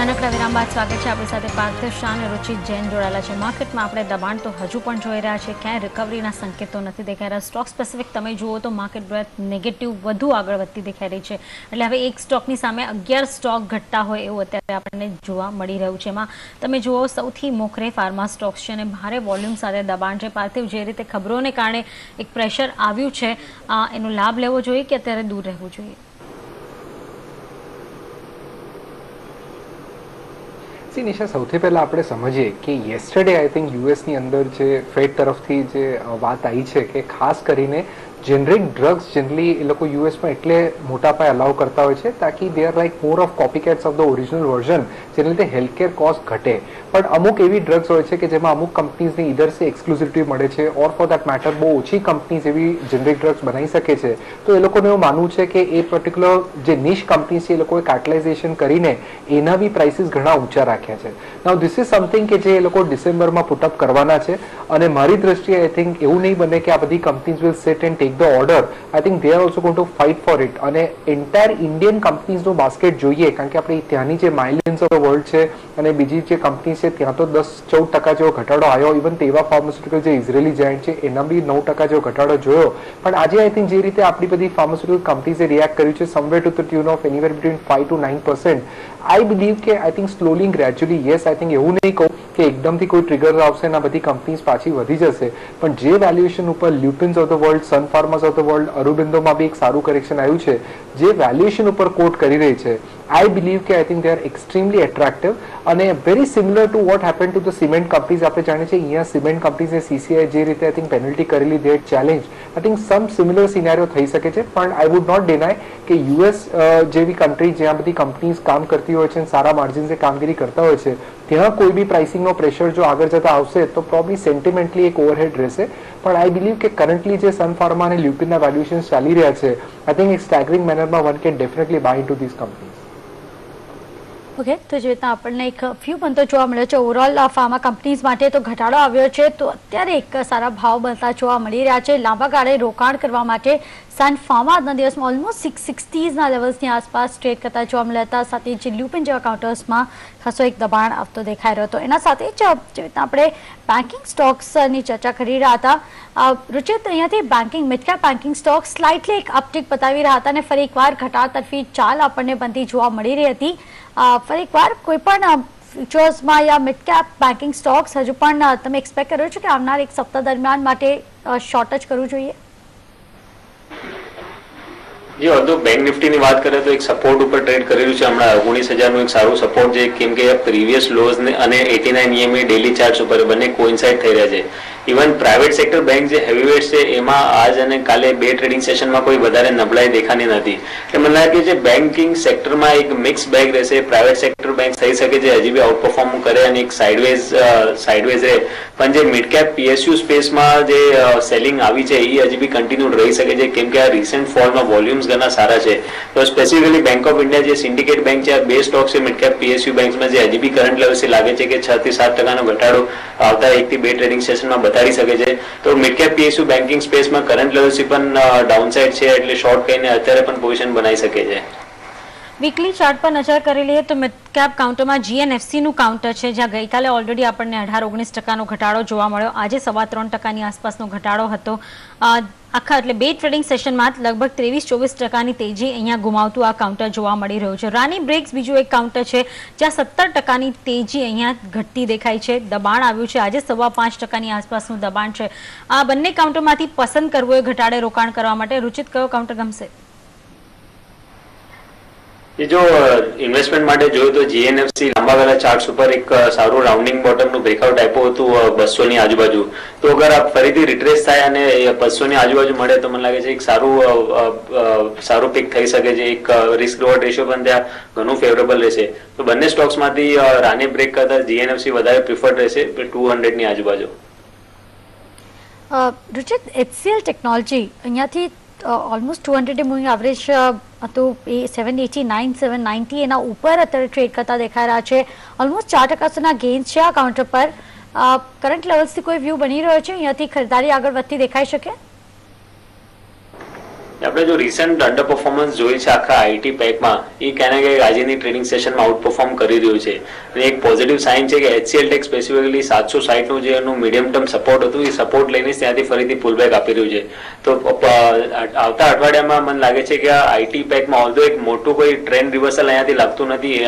નાનકડા વિરામ બાદ સ્વાગત છે. આપણી સાથે પાર્થિવ શાહ અને રુચિત જૈન જોડાયેલા છે. માર્કેટમાં આપણે દબાણ તો હજુ પણ જોઈ રહ્યા છે, ક્યાંય રિકવરીના સંકેતો નથી દેખાઈ રહ્યા. સ્ટોક સ્પેસિફિક તમે જુઓ તો માર્કેટ બ્રેથ નેગેટિવ વધુ આગળ વધતી દેખાઈ રહી છે. એટલે હવે એક સ્ટોકની સામે 11 સ્ટોક ઘટતા હોય એવું અત્યારે આપણને જોવા મળી રહ્યું છે. એમાં તમે જુઓ સૌથી મોખરે ફાર્મા સ્ટોક્સ છે અને ભારે વોલ્યુમ સાથે દબાણ છે. પાર્થિવ, જે રીતે ખબરોને કારણે એક પ્રેશર આવ્યું છે એનો લાભ લેવો જોઈએ કે અત્યારે દૂર રહેવું જોઈએ? સી નિશા, સૌથી પહેલાં આપણે સમજીએ કે યેસ્ટરડે આઈ થિંક યુએસની અંદર જે ફેડ તરફથી જે વાત આવી છે કે ખાસ કરીને જેનરિક ડ્રગ્સ જનરલી એ લોકો યુએસમાં એટલે મોટા પાયે અલાઉ કરતા હોય છે તાકી દે are like more of copycats of the original version, જેને લીધે હેલ્થકેર કોસ્ટ ઘટે. પણ અમુક એવી ડ્રગ્સ હોય છે કે જેમાં અમુક કંપનીઝની ઇધર સે એક્સક્લુઝિવિટી મળે છે ઓર ફોર દેટ મેટર બહુ ઓછી કંપનીઝ એવી જેનરિક ડ્રગ્સ બનાવી શકે છે. તો એ લોકોને એવું માનવું છે કે એ પર્ટિક્યુલર જે નિશ કંપની છે એ લોકોએ કાર્ટલાઇઝેશન કરીને એના બી પ્રાઇસીસ ઘણા ઊંચા રાખ્યા છે. નાઉ ધીસ ઇઝ સમથિંગ કે જે એ લોકો ડિસેમ્બરમાં પુટઅપ કરવાના છે અને મારી દ્રષ્ટિએ આઈ થિંક એવું નહીં બને કે આ બધી companies will set and take the order. I think they are also going to fight for it અને એન્ટાયર ઇન્ડિયન કંપનીઝનું બાસ્કેટ જોઈએ, કારણ કે આપણે ત્યાંની જે માઇલિયન્સ ઓફ ધ વર્લ્ડ છે અને બીજી જે કંપની છે ત્યાં તો 10-14% જેવો ઘટાડો આવ્યો. ઇવન તેવા ફાર્માસ્યુટિકલ જે ઇઝરાયલી જાયન્ટ છે એના બી 9% જેવો ઘટાડો જોયો. પણ આજે આઈ થિંક જે રીતે આપણી બધી ફાર્માસ્યુટિકલ કંપનીઝે રિએક્ટ કર્યું છે somewhere to the tune of anywhere between 5 to 9%, I believe કે I think slowly gradually yes I think એવું નહીં કહું કે એકદમથી કોઈ ટ્રિગર આવશે અને આ બધી કંપનીઝ પાછી વધી જશે, પણ જે વેલ્યુએશન ઉપર Lupins of the world, Sun Pharmas of the world, અરુબિંદોમાં બી એક સારું કરેક્શન આવ્યું છે, જે વેલ્યુએશન ઉપર કોટ કરી રહી છે, I believe કે I think they are extremely attractive અને very similar to what happened to the cement companies. આપણે જાણીએ છીએ અહીંયા સિમેન્ટ કંપનીઝને CCI જે રીતે I think પેનલ્ટી કરેલી they had challenge. I think some similar scenario થઈ શકે છે, પણ I would not deny કે US જેવી કન્ટ્રી જ્યાં બધી કંપનીઝ કામ કરતી હોય છે અને સારા માર્જિન્સે કામગીરી કરતા હોય છે, ત્યાં કોઈ બી પ્રાઇસિંગનો પ્રેશર જો આગળ જતા આવશે તો પ્રોબ્લી સેન્ટિમેન્ટલી એક ઓવરહેડ રહેશે. પણ આઈ બિલીવ કે કરન્ટલી જે સન ફાર્મા અને લ્યુપિનના વેલ્યુએશન ચાલી રહ્યા છે, આઈ થિંક એક સ્ટેગરિંગ મેનરમાં one can definitely buy into this companies. Okay, તો જે રીતના આપણને એક ફ્યુ બંધો જોવા મળ્યો છે ઓવરઓલ ફાર્મા કંપનીઝ માટે તો ઘટાડો આવ્યો છે, તો અત્યારે એક સારા ભાવ બનતા જોવા મળી રહ્યા છે. લાંબા ગાળે રોકાણ કરવા માટે સન ફાર્મા આજના દિવસમાં ઓલમોસ્ટ 660ના લેવલ્સની આસપાસ ટ્રેડ કરતા જોવા મળ્યા હતા. સાથે જે લ્યુપિન જેવા કાઉન્ટર્સમાં ખાસો એક દબાણ આવતો દેખાઈ રહ્યો હતો. એના સાથે જ જે રીતના આપણે બેન્કિંગ સ્ટોક્સની ચર્ચા કરી રહ્યા હતા, રુચિત અહીંયાથી banking midcap banking stock slightly એક અપટિક બતાવી રહ્યા હતા અને ફરી એકવાર ઘટાડ તરફી ચાલ આપણને બનતી જોવા મળી રહી હતી. ફરી એકવાર કોઈ પણ ફ્યુચર્સમાં યા મિડકેપ બેન્કિંગ સ્ટોક્સ હજુ પણ તમે એક્સપેક્ટ કર્યો છો કે આવનાર એક સપ્તાહ દરમિયાન માટે શોર્ટ જ કરવું જોઈએ? જી ઓલ્ધો બેંક નિફ્ટીની વાત કરીએ તો એક સપોર્ટ ઉપર ટ્રેડ કરી રહ્યું છે હમણાં 19,000 નું એક સારું સપોર્ટ છે કેમ કે પ્રીવિયસ લોઝ અને 89 EMA ડેલી ચાર્ટ્સ ઉપર બંને કોઇન્સાઇડ થઈ રહ્યા છે ઇવન પ્રાઇવેટ સેક્ટર બેંક જે હેવીવેટ છે એમાં આજ અને કાલે બે ટ્રેડિંગ સેશનમાં કોઈ વધારે નબળાઈ દેખાની નથી એટલે મને લાગે છે બેન્કિંગ સેક્ટરમાં એક મિક્સ બેગ રહેશે પ્રાઇવેટ સેક્ટર બેંક થઈ શકે છે હજી બી આઉટપરફોર્મ કરે અને એક સાઇડવેઝ રહે પણ જે મિડ કેપ PSU સ્પેસમાં જે સેલિંગ આવી છે એ હજી બી કન્ટિન્યુ રહી શકે છે કેમ કે આ રિસેન્ટ ફોલમાં વોલ્યુમ્સ ઘણા સારા છે તો સ્પેસિફિકલી બેંક ઓફ ઇન્ડિયા જે સિન્ડિકેટ બેંક છે આ બે સ્ટોક છે મિડ કેપ PSU બેંક્સમાં જે હજી બી કરંટ લેવલથી લાગે છે કે 6 થી 7% ઘટાડો આવતા 1 થી 2 ટ્રેડિંગ સેશનમાં બતાડી શકે છે તો મિડ કેપ PSU બેન્કિંગ સ્પેસમાં કરંટ લેવલથી પણ ડાઉનસાઇડ છે એટલે શોર્ટ કહીને અત્યારે પણ પોઝિશન બનાવી શકે છે વીકલી ચાર્ટ પર નજર કરી લઈએ તો મિડ કેપ કાઉન્ટરમાં GNFC નું કાઉન્ટર છે જ્યાં ગઈકાલે ઓલરેડી આપણને 18-19% ઘટાડો જોવા મળ્યો આજે 3.25% આસપાસનો ઘટાડો હતો આખા એટલે બે ટ્રેડિંગ સેશનમાં લગભગ 23-24% તેજી અહીંયા ગુમાવતું આ કાઉન્ટર જોવા મળી રહ્યું છે રાની બ્રેક્સ બીજું એક કાઉન્ટર છે જ્યાં 17% તેજી અહીંયા ઘટતી દેખાય છે દબાણ આવ્યું છે આજે 5.25% આસપાસનું દબાણ છે આ બંને કાઉન્ટરમાંથી પસંદ કરવું એ ઘટાડે રોકાણ કરવા માટે રુચિત કયો કાઉન્ટર ગમશે જો ઇન્વેસ્ટમેન્ટ માટે જોયું તો GNFC લાંબા ગાળા ચાર્ટ્સ ઉપર એક સારું રાઉન્ડિંગ બોટમનું બ્રેકઆઉટ આપ્યું હતું 200 ની આજુબાજુ તો અગર આ ફરીથી રિટ્રેસ થાય અને 200 ની આજુબાજુ મળે તો મને લાગે છે એક સારું પિક થઈ શકે છે એક રિસ્ક રિવોર્ડ રેશિયો પણ ત્યાં ઘણું ફેવરેબલ રહેશે તો બંને સ્ટોક્સમાંથી રાની બ્રેક કરતા GNFC વધારે પ્રિફર્ડ રહેશે 200 ની આજુબાજુ રુચિત HCL ટેકનોલોજી અહીંયાથી ઓલમોસ્ટ 200 મૂવિંગ એવરેજ હતું એ 789 790 એના ઉપર અત્યારે ટ્રેડ કરતા દેખાઈ રહ્યા છે ઓલમોસ્ટ 4% ગેઇન્સ છે આ કાઉન્ટર પર કરંટ લેવલ્સથી કોઈ વ્યૂ બની રહ્યો છે અહીંયાથી ખરીદારી આગળ વધતી દેખાઈ શકે આપણે જો રિસન્ટ અંડર પરફોર્મન્સ જોઈ છે આખા IT પેકમાં એ ક્યાંને ક્યાંક આજની ટ્રેડિંગ સેશનમાં આઉટ પરફોર્મ કરી રહ્યું છે અને એક પોઝિટિવ સાઇન છે કે HCL ટેક સ્પેસિફિકલી 760 નું જે એનું મીડિયમ ટર્મ સપોર્ટ હતું એ સપોર્ટ લઈને ત્યાંથી ફરીથી પુલબેક આપી રહ્યું છે તો આવતા અઠવાડિયામાં મને લાગે છે કે આ IT પેકમાં ઓલ્ધો એક મોટું કોઈ ટ્રેન્ડ રિવર્સલ અહીંયાથી લાગતું નથી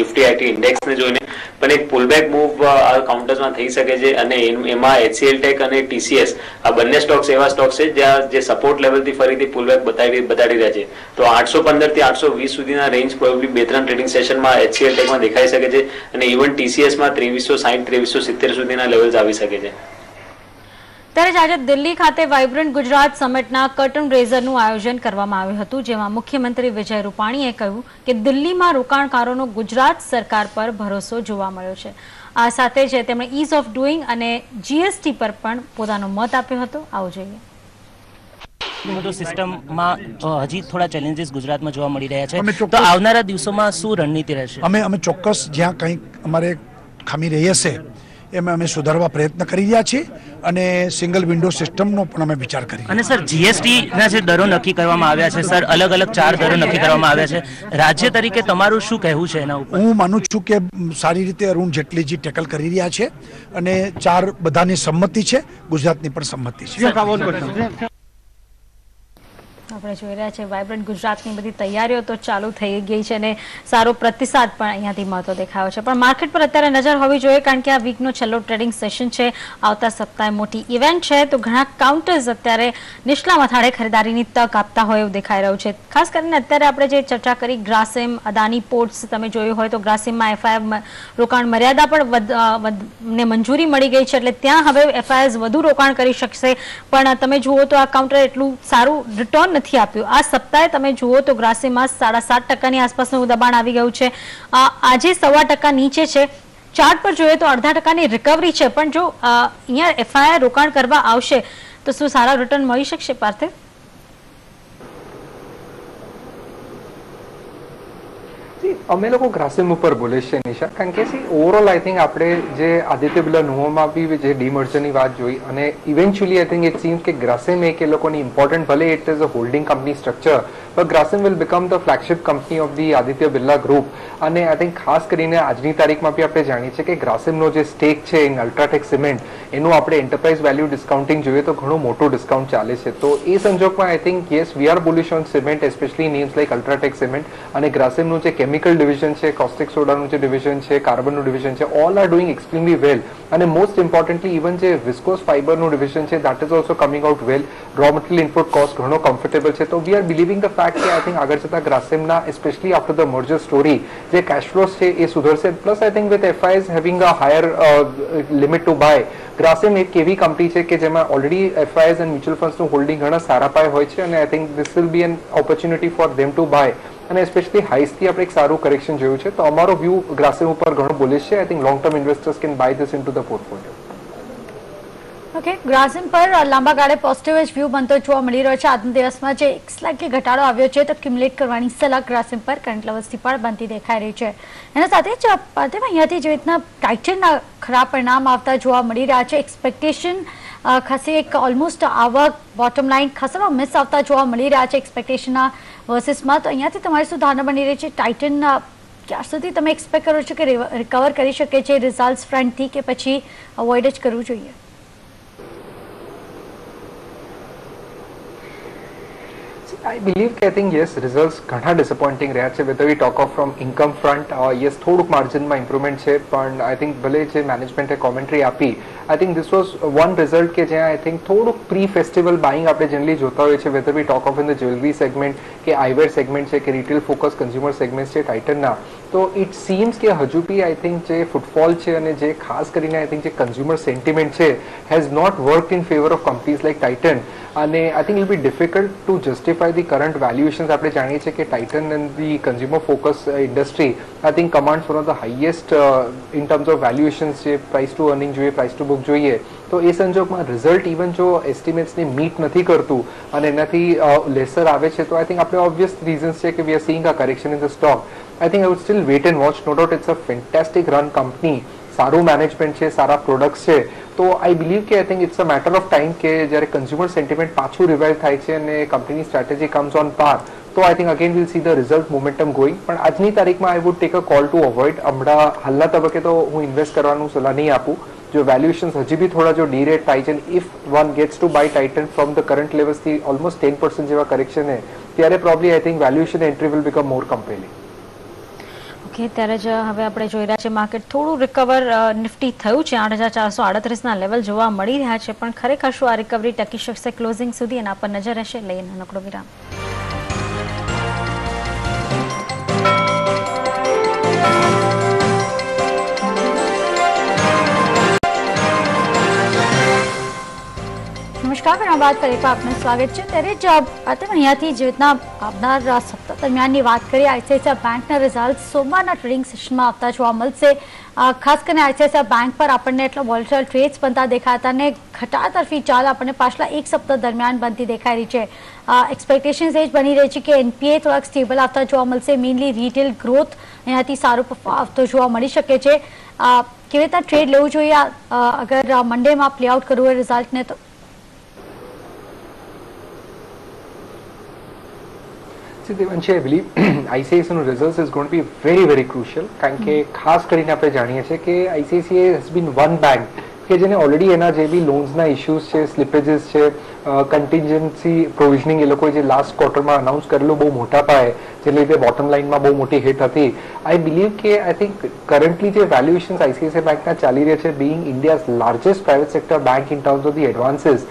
નિફ્ટી IT ઇન્ડેક્સને જોઈને પણ એક પુલબેક મૂવ આ કાઉન્ટર્સમાં થઈ શકે છે અને એમાં HCL ટેક અને TCS આ બંને સ્ટોક્સ એવા સ્ટોક્સ છે જ્યાં જે સપોર્ટ લેવલથી ફરીથી પુલબેક બતાડી રહ્યા છે તો 815 થી 820 સુધીના રેન્જ પ્રોબેબલી 2-3 ટ્રેડિંગ સેશનમાં HCL ટેકમાં દેખાઈ શકે છે અને ઇવન TCS માં 2360-2370 સુધીના લેવલ્સ આવી શકે છે ત્યારે જ આજે દિલ્હી ખાતે વાઇબ્રન્ટ ગુજરાત સમિટના કર્ટન રેઝરનું આયોજન કરવામાં આવ્યું હતું જેમાં મુખ્યમંત્રી વિજય રૂપાણીએ કહ્યું કે દિલ્હીમાં રોકાણકારોનો ગુજરાત સરકાર પર ભરોસો જોવા મળ્યો છે આ સાથે જ તેમણે ઇઝ ઓફ ડુઇંગ અને GST પર પણ પોતાનો મત આપ્યો હતો આવો જોઈએ મોટો સિસ્ટમમાં હજી થોડા ચેલેન્જીસ ગુજરાતમાં જોવા મળી રહ્યા છે તો આવનારા દિવસોમાં શું રણનીતિ રહેશે અમે ચોક્કસ જ્યાં કંઈક અમારે ખામી રહી હશે એમાં અમે સુધારવા પ્રયત્ન કરી રહ્યા છીએ અને સિંગલ વિન્ડો સિસ્ટમનો પણ અમે વિચાર કરીએ અને સર GST ના જે દરો નક્કી કરવામાં આવ્યા છે સર અલગ અલગ 4 દરો નક્કી કરવામાં આવ્યા છે રાજ્ય તરીકે તમારું શું કહેવું છે એના ઉપર હું માનું છું કે સારી રીતે અરુણ જેટલીજી ટેકલ કરી રહ્યા છે અને 4 બધાની સંમતિ છે ગુજરાતની પણ સંમતિ છે આપણે જોઈ રહ્યા છે વાઇબ્રન્ટ ગુજરાતની બધી તૈયારીઓ તો ચાલુ થઈ ગઈ છે અને સારો પ્રતિસાદ પણ અહીંયાથી મળતો દેખાયો છે પણ માર્કેટ પર અત્યારે નજર હોવી જોઈએ કારણ કે આ વીકનો છેલ્લો ટ્રેડિંગ સેશન છે આવતા સપ્તાહે મોટી ઇવેન્ટ છે તો ઘણા કાઉન્ટર્સ અત્યારે નીચલા મથાળે ખરીદારીની તક આપતા હોય એવું દેખાઈ રહ્યું છે ખાસ કરીને અત્યારે આપણે જે ચર્ચા કરી ગ્રાસિમ અદાની પોર્ટ્સ તમે જોયું હોય તો ગ્રાસિમમાં FII રોકાણ મર્યાદા પણ ને મંજૂરી મળી ગઈ છે એટલે ત્યાં હવે FIIs વધુ રોકાણ કરી શકશે પણ તમે જુઓ તો આ કાઉન્ટર એટલું સારું રિટર્ન નથી આપ્યું આ સપ્તાહે તમે જુઓ તો ગ્રાસિમમાં 7.5% આસપાસનું દબાણ આવી ગયું છે આજે 1.25% નીચે છે ચાર્ટ પર જોઈએ તો 0.5% રિકવરી છે પણ જો અહીંયા FII રોકાણ કરવા આવશે તો શું સારા રિટર્ન મળી શકશે પાર્થિવ અમે લોકો ગ્રાસિમ ઉપર બોલે છે નિશા કારણ કે ઓવરઓલ આઈ થિંક આપણે જે આદિત્ય બિરલા નોવામાં બી જે ડીમર્જરની વાત જોઈ અને eventually I think it seems કે ગ્રાસિમ એક એ લોકોની ઇમ્પોર્ટન્ટ ભલે it is a holding company structure but Grasim will become the flagship company of the Aditya Birla group અને આઈ થિંક ખાસ કરીને આજની તારીખમાં બી આપણે જાણીએ છીએ કે ગ્રાસિમનો જે સ્ટેક છે ઇન અલ્ટ્રાટેક સિમેન્ટ એનું આપણે એન્ટરપ્રાઇઝ વેલ્યુ ડિસ્કાઉન્ટિંગ જોઈએ તો ઘણું મોટું ડિસ્કાઉન્ટ ચાલે છે. તો એ સંજોગમાં I think yes we are bullish on cement, especially names like UltraTech cement અને ગ્રાસિમનું જે કેમિકલ ડિવિઝન છે, કોસ્ટિક સોડાનું જે ડિવિઝન છે, કાર્બનનું ડિવિઝન છે, all are doing extremely well. અને મોસ્ટ ઇમ્પોર્ટન્ટલી ઇવન જે વિસ્કોસ ફાઇબરનું ડિવિઝન છે that is also coming out well. Raw material input cost ઘણો કમ્ફર્ટેબલ છે. તો we are believing the fact કે આઈ થિંક આગળ જતા ગ્રાસિમના especially after the merger story જે કેશ ફ્લોસ છે એ સુધરશે. Plus I think with FIs having a higher limit to buy, Grasim એક એવી કંપની છે કે જેમાં ઓલરેડી FIs એન્ડ મ્યુચ્યુઅલ ફંડ્સનું હોલ્ડિંગ ઘણા સારા પાય હોય છે અને I think this will be an opportunity for them to buy. અને એસ્પેશિયલી હાઈસથી આપણે એક સારું કરેક્શન જોયું છે. તો અમારો વ્યૂ ગ્રાસિમ ઉપર ઘણો બુલિશ છે. I think long term investors can by this into the portfolio. Okay, Grasim પર લાંબા ગાળે પોઝિટિવ જ વ્યૂ બનતો જોવા મળી રહ્યો છે. આજના દિવસમાં જે સ્લાઇટલી ઘટાડો આવ્યો છે તો ક્યુમ્યુલેટ કરવાની સલાહ ગ્રાસિમ પર કરંટ લેવલ્સથી પણ બનતી દેખાઈ રહી છે. એના સાથે જ અહીંયાથી જે રીતના ટાઇટનના ખરાબ પરિણામ આવતા જોવા મળી રહ્યા છે, એક્સપેક્ટેશન ખાસી એક ઓલમોસ્ટ આવક બોટમ લાઇન ખાસા મિસ આવતા જોવા મળી રહ્યા છે એક્સપેક્ટેશનના વર્સિસમાં. તો અહીંયાથી તમારી શું ધારણા બની રહી છે? ટાઇટન ક્યાં સુધી તમે એક્સપેક્ટ કરો છો કે રિકવર કરી શકે છે રિઝલ્ટ ફ્રન્ટથી, કે પછી અવોઇડ જ કરવું જોઈએ? I believe કે I think yes results ઘણા ડિસઅપોઇન્ટિંગ રહ્યા છે. whether we talk of from income front, yes થોડુંક માર્જિનમાં ઇમ્પ્રુવમેન્ટ છે પણ આઈ થિંક ભલે જે મેનેજમેન્ટે કોમેન્ટ્રી આપી, આઈ think this was one result કે જ્યાં આઈ થિંક થોડુંક પ્રી ફેસ્ટિવલ બાઇંગ આપણે જનરલી જોતા હોઈએ છીએ. whether we talk of in the jewelry segment કે આઈવેર સેગમેન્ટ છે કે રિટેલ ફોકસ કન્ઝ્યુમર સેગમેન્ટ છે ટાઇટનના, તો ઇટ સીમ્સ કે હજુ બી આઈ થિંક જે ફૂટફોલ છે અને જે ખાસ કરીને આઈ થિંક જે કન્ઝ્યુમર સેન્ટિમેન્ટ છે has not work in favour of companies like Titan. અને I think it be difficult to justify the current valuations. આપણે જાણીએ છીએ કે Titan and the consumer focus industry I think commands one of the highest in terms of valuations જે price to earning જોઈએ, price to book જોઈએ. તો એ સંજોગમાં result even જો એસ્ટિમેટ્સને મીટ નથી કરતું અને એનાથી લેસર આવે છે તો આઈ થિંક આપણે ઓબ્વિયસ રીઝન્સ છે કે we are seeing a correction in the stock. I think I would still wait and watch. No doubt it's a fantastic run company, સારું મેનેજમેન્ટ છે, સારા પ્રોડક્ટ્સ છે. તો આઈ બિલીવ કે I think it's a matter of time કે જ્યારે consumer sentiment પાછું revive થાય છે અને કંપનીની સ્ટ્રેટેજી કમ્સ ઓન પાર, તો I think again will see the result momentum going. પણ આજની તારીખમાં I would take a call to avoid. હમણાં હાલના તબક્કે તો હું ઇન્વેસ્ટ કરવાનું સલાહ નહીં આપું. જો વેલ્યુએશન્સ હજી બી થોડા જો ડીરેટ થાય છે, if one gets to buy Titan from the current લેવલ્સથી ઓલમોસ્ટ 10% જેવા કરેક્શન છે ત્યારે probably I think valuation entry will become more compelling. Okay, ત્યારે જ હવે આપણે જોઈ રહ્યા છીએ માર્કેટ થોડું રિકવર નિફ્ટી થયું છે. 8,438ના લેવલ જોવા મળી રહ્યા છે. પણ ખરેખર શું આ રિકવરી ટકી શકશે ક્લોઝિંગ સુધી? એના પર નજર રહેશે. લઈએ નાનકડો વિરામ. નમસ્કાર, ઘણા બાદ પર આપનું સ્વાગત છે. ત્યારે જ અહીંયાથી જે રીતના આવનાર સપ્તાહ દરમિયાનની વાત કરીએ, ICICI બેંકના રિઝલ્ટ સોમવારના ટ્રેડિંગ સેશનમાં આવતા જોવા મળશે. ખાસ કરીને ICICI બેંક પર આપણને એટલો વોલેટાઇલ ટ્રેડ્સ બનતા દેખાતા અને ઘટાડા તરફી ચાલ આપણને પાછલા એક સપ્તાહ દરમિયાન બનતી દેખાઈ રહી છે. એક્સપેક્ટેશન્સ એ જ બની રહી છે કે NPA થોડાક સ્ટેબલ આવતા જોવા મળશે. મેઇનલી રિટેલ ગ્રોથ અહીંયાથી સારું આવતો જોવા મળી શકે છે. કેવી રીતના ટ્રેડ લેવું જોઈએ અગર મંડેમાં પ્લે આઉટ કરવું હોય રિઝલ્ટને? તો દેવાંશી, આઈ બિલીવ ICICIનું result is going to be very very crucial. કારણ કે ખાસ કરીને આપણે જાણીએ છીએ કે ICICI has been one bank કે જેને ઓલરેડી એના જે બી લોન્સના ઇશ્યુઝ છે, સ્લિપેજીસ છે, કન્ટિન્જન્સી પ્રોવિઝનિંગ એ લોકોએ જે લાસ્ટ ક્વાર્ટરમાં અનાઉન્સ કરેલું બહુ મોટા પાયે, જેને લીધે બોટમ લાઇનમાં બહુ મોટી હિટ હતી. આઈ બિલીવ કે આઈ થિંક કરન્ટલી જે વેલ્યુએશન્સ ICICI બેંકના ચાલી રહ્યા છે, being India's largest private sector bank in terms of the advances,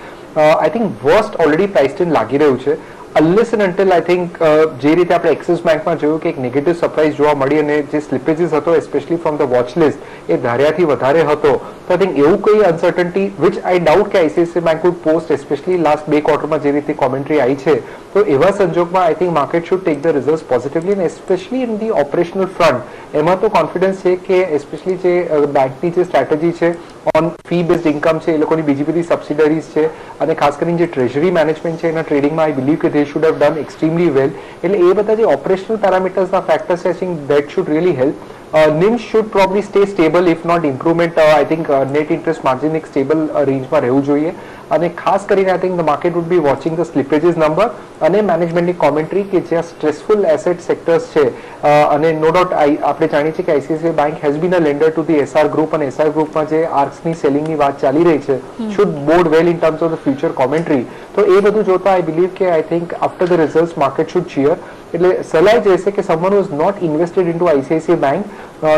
I think worst already priced in લાગી રહ્યું છે. unless and until I think જે રીતે આપણે એક્સિસ બેંકમાં જોયું કે એક નેગેટિવ સરપ્રાઇઝ જોવા મળી અને જે સ્લિપેજીસ હતો especially from the watch list એ ધાર્યાથી વધારે હતો, તો આઈ થિંક એવું કોઈ અનસર્ટનિટી વિચ આઈ ડાઉટ કે ICICI bank would post especially last 2 ક્વાર્ટરમાં જે રીતે કોમેન્ટ્રી આવી છે, તો એવા સંજોગમાં I think market should take the result positively અને especially in the operational front એમાં તો કોન્ફિડન્સ છે કે એસ્પેશિયલી જે બેંકની જે સ્ટ્રેટેજી છે ઓન ફી બેઝડ ઇન્કમ છે, એ લોકોની બીજી બધી સબસિડરીઝ છે અને ખાસ કરીને જે ટ્રેઝરી મેનેજમેન્ટ છે એના ટ્રેડિંગમાં આઈ બિલીવ કે they should have done extremely well. એટલે એ બધા જે ઓપરેશનલ પેરામીટર્સના ફેક્ટર્સ છે, I think that should really help. NIM should probably stay stable if not improvement. I think net interest margin એક સ્ટેબલ રેન્જમાં રહેવું જોઈએ અને ખાસ કરીને I think the market would be watching the slippages number અને મેનેજમેન્ટની કોમેન્ટ્રી કે જ્યાં સ્ટ્રેસફુલ એસેટ સેક્ટર્સ છે અને નો ડાઉટ આપણે જાણીએ છીએ કે ICICI bank has been a lender to the SR group અને એસઆર ગ્રુપમાં જે આર્ક્સની સેલિંગની વાત ચાલી રહી છે should bode well in terms of the future commentary. તો એ બધું જોતા આઈ બિલીવ કે I think after the result market should cheer. એટલે સલાહ જે છે કે someone was not invested into ICICI bank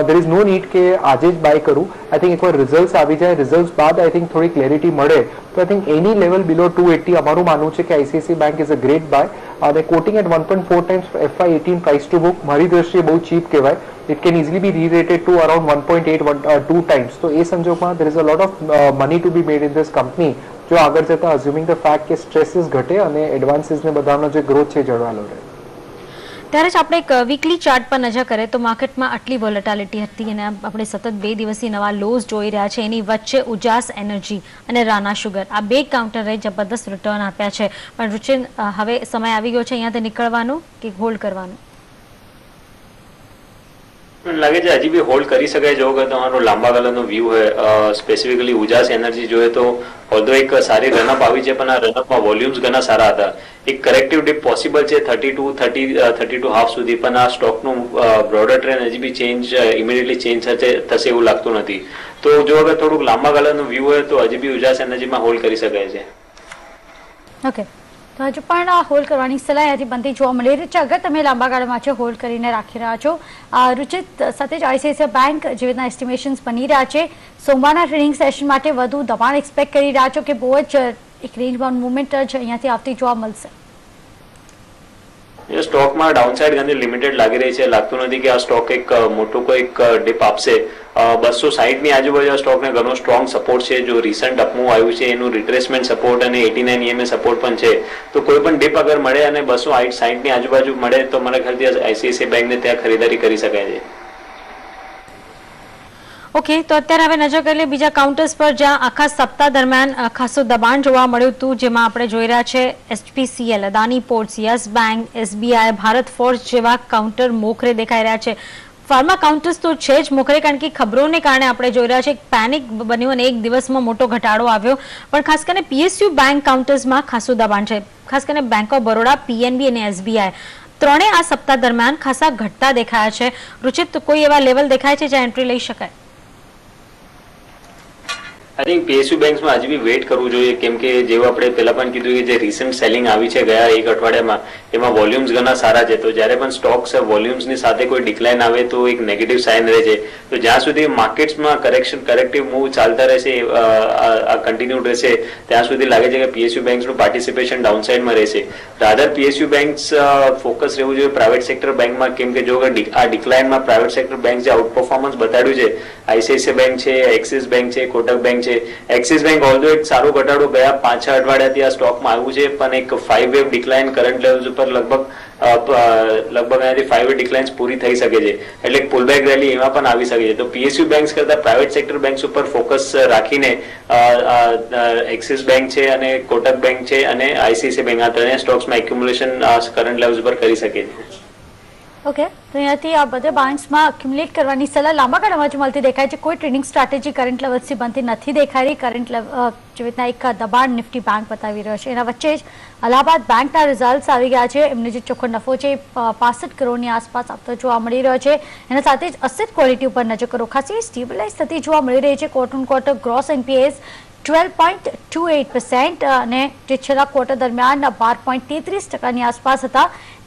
there is no need કે આજે જ બાય કરું. આઈ થિંક એકવાર રિઝલ્ટ આવી જાય, રિઝલ્ટ બાદ આઈ થિંક થોડી ક્લેરિટી મળે તો આઈ થિંક એની લેવલ બિલો 280 અમારું માનવું છે કે ICICI bank is a great buy. અને quoting at 1.4 times FY18 price to book મારી દ્રષ્ટિએ બહુ ચીપ કહેવાય. It can easily be rerated to around 1.8-2 times. તો એ સંજોગમાં there is a lot of money to be made in this company જો આગળ જતા અઝ્યુમિંગ ધ ફેક્ટ કે સ્ટ્રેસીસ ઘટે અને એડવાન્સીસ ને બધાનો જે ગ્રોથ છે જળવાલો રહે. ત્યારે જ આપણે એક વીકલી ચાર્ટ પર નજર કરીએ તો માર્કેટમાં આટલી વોલેટિલિટી હતી અને આપણે સતત 2 દિવસથી નવા લોઝ જોઈ રહ્યા છે. એની વચ્ચે ઉજાસ એનર્જી અને રાના શુગર આ બે કાઉન્ટરે જબરદસ્ત રિટર્ન આપ્યા છે. પણ રુચિન, હવે સમય આવી ગયો છે અહીંયાથી નીકળવાનો કે હોલ્ડ કરવાનો? લાગે છે હજી બી હોલ્ડ કરી શકાય જો કે તમારો લાંબા ગાળાનો વ્યૂ હોય. સ્પેસિફિકલી ઉજાસ એનર્જી જોઈએ તો ઓલ્ધો એક સારી રનઅપ આવી છે પણ આ રનઅપમાં વોલ્યુમ્સ ઘણા સારા હતા. એક કરેક્ટિવ ડિપ પોસિબલ છે 32 હાફ સુધી, પણ આ સ્ટોકનું બ્રોડર ટ્રેન્ડ હજી બી ઇમિડિયેટલી ચેન્જ થશે એવું લાગતું નથી. તો જો અગર થોડુંક લાંબા ગાળાનું વ્યૂ હોય તો હજી બી ઉજાસ એનર્જીમાં હોલ્ડ કરી શકાય છે. ઓકે, તો હજુ પણ હોલ્ડ કરવાની સલાહ અહીંયાથી બનતી જોવા મળી રહી છે અગર તમે લાંબા ગાળા માટે હોલ્ડ કરીને રાખી રહ્યા છો. રુચિત, સાથે જ આઈસીઆઈસીઆઈ બેંક જે રીતના એસ્ટિમેશન્સ બની રહ્યા છે, સોમવારના ટ્રેડિંગ સેશન માટે વધુ દબાણ એક્સપેક્ટ કરી રહ્યા છો કે બહુ જ એક રેન્જ બાઉન્ડ મુવમેન્ટ જ અહીંયાથી આવતી જોવા મળશે? સ્ટોકમાં ડાઉનસાઇડ ઘણી લિમિટેડ લાગી રહી છે. લાગતું નથી કે આ સ્ટોક એક મોટું કોઈક ડિપ આપશે. 260 ની આજુબાજુ આ સ્ટોકને ઘણો સ્ટ્રોંગ સપોર્ટ છે. જો રિસન્ટ અપમૂવ આવ્યું છે એનું રિટ્રેસમેન્ટ સપોર્ટ અને 89 EMA સપોર્ટ પણ છે. તો કોઈ પણ ડિપ અગર મળે અને 260 ની આજુબાજુ મળે તો મને ખ્યાલથી આઈસીઆઈસીઆઈ બેંકને ત્યાં ખરીદારી કરી શકાય છે. ઓકે, તો અત્યારે હવે નજર કરી લઈએ બીજા કાઉન્ટર્સ પર જ્યાં આખા સપ્તાહ દરમિયાન ખાસું દબાણ જોવા મળ્યું હતું. જેમાં આપણે જોઈ રહ્યા છે HPCL, Adani ports, yes bank, SBI, Bharat forge જેવા કાઉન્ટર મોખરે દેખાઈ રહ્યા છે. ફાર્મા કાઉન્ટર્સ તો છે જ મોખરે, કારણ કે ખબરોને કારણે આપણે જોઈ રહ્યા છે એક પેનિક બન્યું અને એક દિવસમાં મોટો ઘટાડો આવ્યો. પણ ખાસ કરીને PSU બેંક કાઉન્ટર્સમાં ખાસું દબાણ છે. ખાસ કરીને બેંક ઓફ બરોડા, PNB અને SBI ત્રણે આ સપ્તાહ દરમિયાન ખાસા ઘટતા દેખાયા છે. રુચિત, કોઈ એવા લેવલ દેખાય છે જ્યાં એન્ટ્રી લઈ શકાય? આઈ થિંક PSU બેંક્સમાં હજી બી વેઇટ કરવું જોઈએ, કેમ કે જેવું આપણે પહેલા પણ કીધું કે જે રિસન્ટ સેલિંગ આવી છે ગયા એક અઠવાડિયામાં એમાં વોલ્યુમ્સ ઘણા સારા છે. તો જ્યારે પણ સ્ટોક્સ વોલ્યુમ્સની સાથે કોઈ ડિક્લાઇન આવે તો એક નેગેટિવ સાઇન રહે છે. તો જ્યાં સુધી માર્કેટ્સમાં કરેક્ટિવ મૂવ ચાલતા રહેશે, આ કન્ટિન્યુડ રહેશે, ત્યાં સુધી લાગે છે કે PSU બેંક્સનું પાર્ટિસિપેશન ડાઉનસાઇડમાં રહેશે. રાધર PSU બેંક્સ ફોકસ રહેવું જોઈએ પ્રાઇવેટ સેક્ટર બેંકમાં, કેમ કે જો આ ડિક્લાઇનમાં પ્રાઇવેટ સેક્ટર બેંક જે આઉટ પરફોર્મન્સ બતાડ્યું છે, આઈસીઆઈસીઆઈ બેંક છે, એક્સિસ બેંક છે, કોટક બેંક છે. એક્સિસ બેંક ઓલ્ધો એક સારો ઘટાડો ગયા 5-6 અઠવાડિયાથી આ સ્ટોકમાં આવ્યું છે, પણ એક 5 વેવ ડિક્લાઇન કરંટ લેવલ્સ ઉપર લગભગ અહીંયાથી 5 વેવ ડિક્લાઇન્સ પૂરી થઈ શકે છે. એટલે એક પુલબેક રેલી એમાં પણ આવી શકે છે. તો PSU બેંક્સ કરતા પ્રાઇવેટ સેક્ટર બેંક્સ ઉપર ફોકસ રાખીને એક્સિસ બેંક છે અને કોટક બેંક છે અને આઈસીઆઈસીઆઈ બેંક આ ત્રણેય સ્ટોક્સમાં એક્યુમ્યુલેશન કરંટ લેવલ્સ ઉપર કરી શકે છે. ઓકે, તો અહીંયાથી આ બધા બેંક્સમાં એક્યુમ્યુલેટ કરવાની સલાહ લાંબા ગાળામાં જ મળતી દેખાય છે. કોઈ ટ્રેડિંગ સ્ટ્રેટેજી કરંટ લેવલ્સથી બનતી નથી દેખાઈ રહી. કરંટ લેવલ જેવી રીતના એક દબાણ નિફ્ટી બેંક બતાવી રહ્યો છે. એના વચ્ચે જ અલ્હાબાદ બેંકના રિઝલ્ટ આવી ગયા છે. એમને જે ચોખ્ખો નફો છે 65 કરોડની આસપાસ આપતો જોવા મળી રહ્યો છે. એના સાથે જ અસેટ ક્વોલિટી ઉપર નજર કરો, ખાસી સ્ટેબલાઇઝ થતી જોવા મળી રહી છે. Quarter on quarter gross NPAs 12.28% અને જે છેલ્લા ક્વાર્ટર દરમિયાન 12.33% આસપાસ હતા.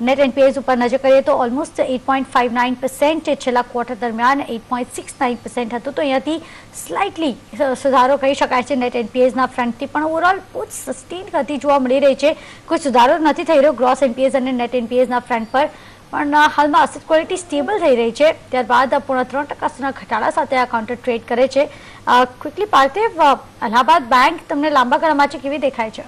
નેટ NPAs ઉપર નજર કરીએ તો ઓલમોસ્ટ 8.59%, છેલ્લા ક્વાર્ટર દરમિયાન 8.69% હતું. તો અહીંયાથી સ્લાઇટલી સુધારો કહી શકાય છે નેટ NPAsના ફ્રન્ટથી, પણ ઓવરઓલ બહુ જ સસ્ટેન થતી જોવા મળી રહી છે. કોઈ સુધારો નથી થઈ રહ્યો ગ્રોસ NPAs અને નેટ NPAsના ફ્રન્ટ પર, પણ હાલમાં અસેટ ક્વોલિટી સ્ટેબલ થઈ રહી છે. ત્યારબાદ 3.5% સુધીના ઘટાડા સાથે આ કાઉન્ટર ટ્રેડ કરે છે. ક્વિકલી પાર્થિવ, અલ્હાબાદ બેંક તમને લાંબા ગાળા માટે કેવી દેખાય છે?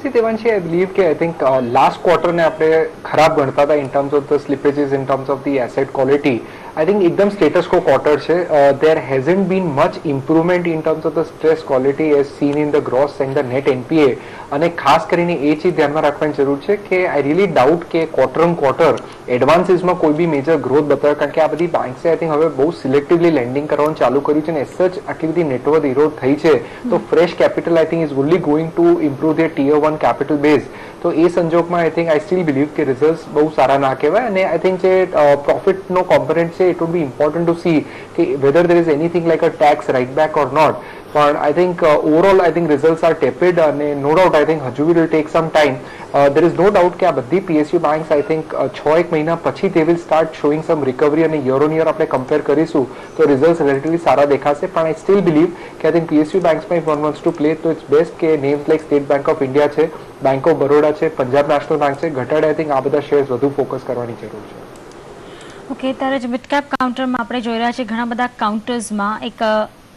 See, Devanshi, I believe કે I think last quarter ને આપણે ખરાબ ગણતા હતા in terms of the slippages, in terms of the asset quality. I think એકદમ સ્ટેટસ કો ક્વાર્ટર છે. There hasn't been much improvement in terms of the stress quality as seen in the gross and the net NPA. અને ખાસ કરીને એ ચીજ ધ્યાનમાં રાખવાની જરૂર છે કે આઈ રિયલી ડાઉટ કે ક્વાર્ટર ઓન ક્વાર્ટર એડવાન્સીસમાં કોઈ બી મેજર ગ્રોથ બતાવે, કારણ કે આ બધી બેંક્સે આઈ થિંક હવે બહુ સિલેક્ટિવલી લેન્ડિંગ કરવાનું ચાલુ કર્યું છે અને એઝ સચ આટલી બધી નેટવર્થ ઇરોડ થઈ છે તો fresh capital I think is only going to improve their tier 1 capital base. તો એ સંજોગમાં I think I still believe કે રિઝલ્ટ બહુ સારા ના કહેવાય અને આઈ થિંક જે પ્રોફિટનો કોમ્પોનન્ટ છે it would be important to see કે whether there is anything like a tax write back or not. પણ I think overall I think results are tapped અને નો ડાઉટ આઈ થિંક હજુ will take some time. There is no doubt કે આ બધી PSU banks I think 6-1 મહિના પછી તે will start showing some recovery અને યર ઓન યર આપણે કમ્પેર કરીશું તો રિઝલ્ટ્સ રિલેટિવલી સારા દેખાશે. પણ આઈ સ્ટીલ બિલીવ કે આઈ થિંક પીએસયુ બેંક્સમાં if one wants to play તો ઇટ્સ બેસ્ટ કે names like State Bank of India છે, બેંક ઓફ બરોડા છે, પંજાબ નેશનલ બેંક છે, ઘટાડે આઈ થિંક આ બધા શેર્સ વધુ ફોકસ કરવાની જરૂર છે. ઓકે, ત્યારે જ મિડ કેપ કાઉન્ટરમાં આપણે જોઈ રહ્યા છીએ ઘણા બધા કાઉન્ટર્સમાં એક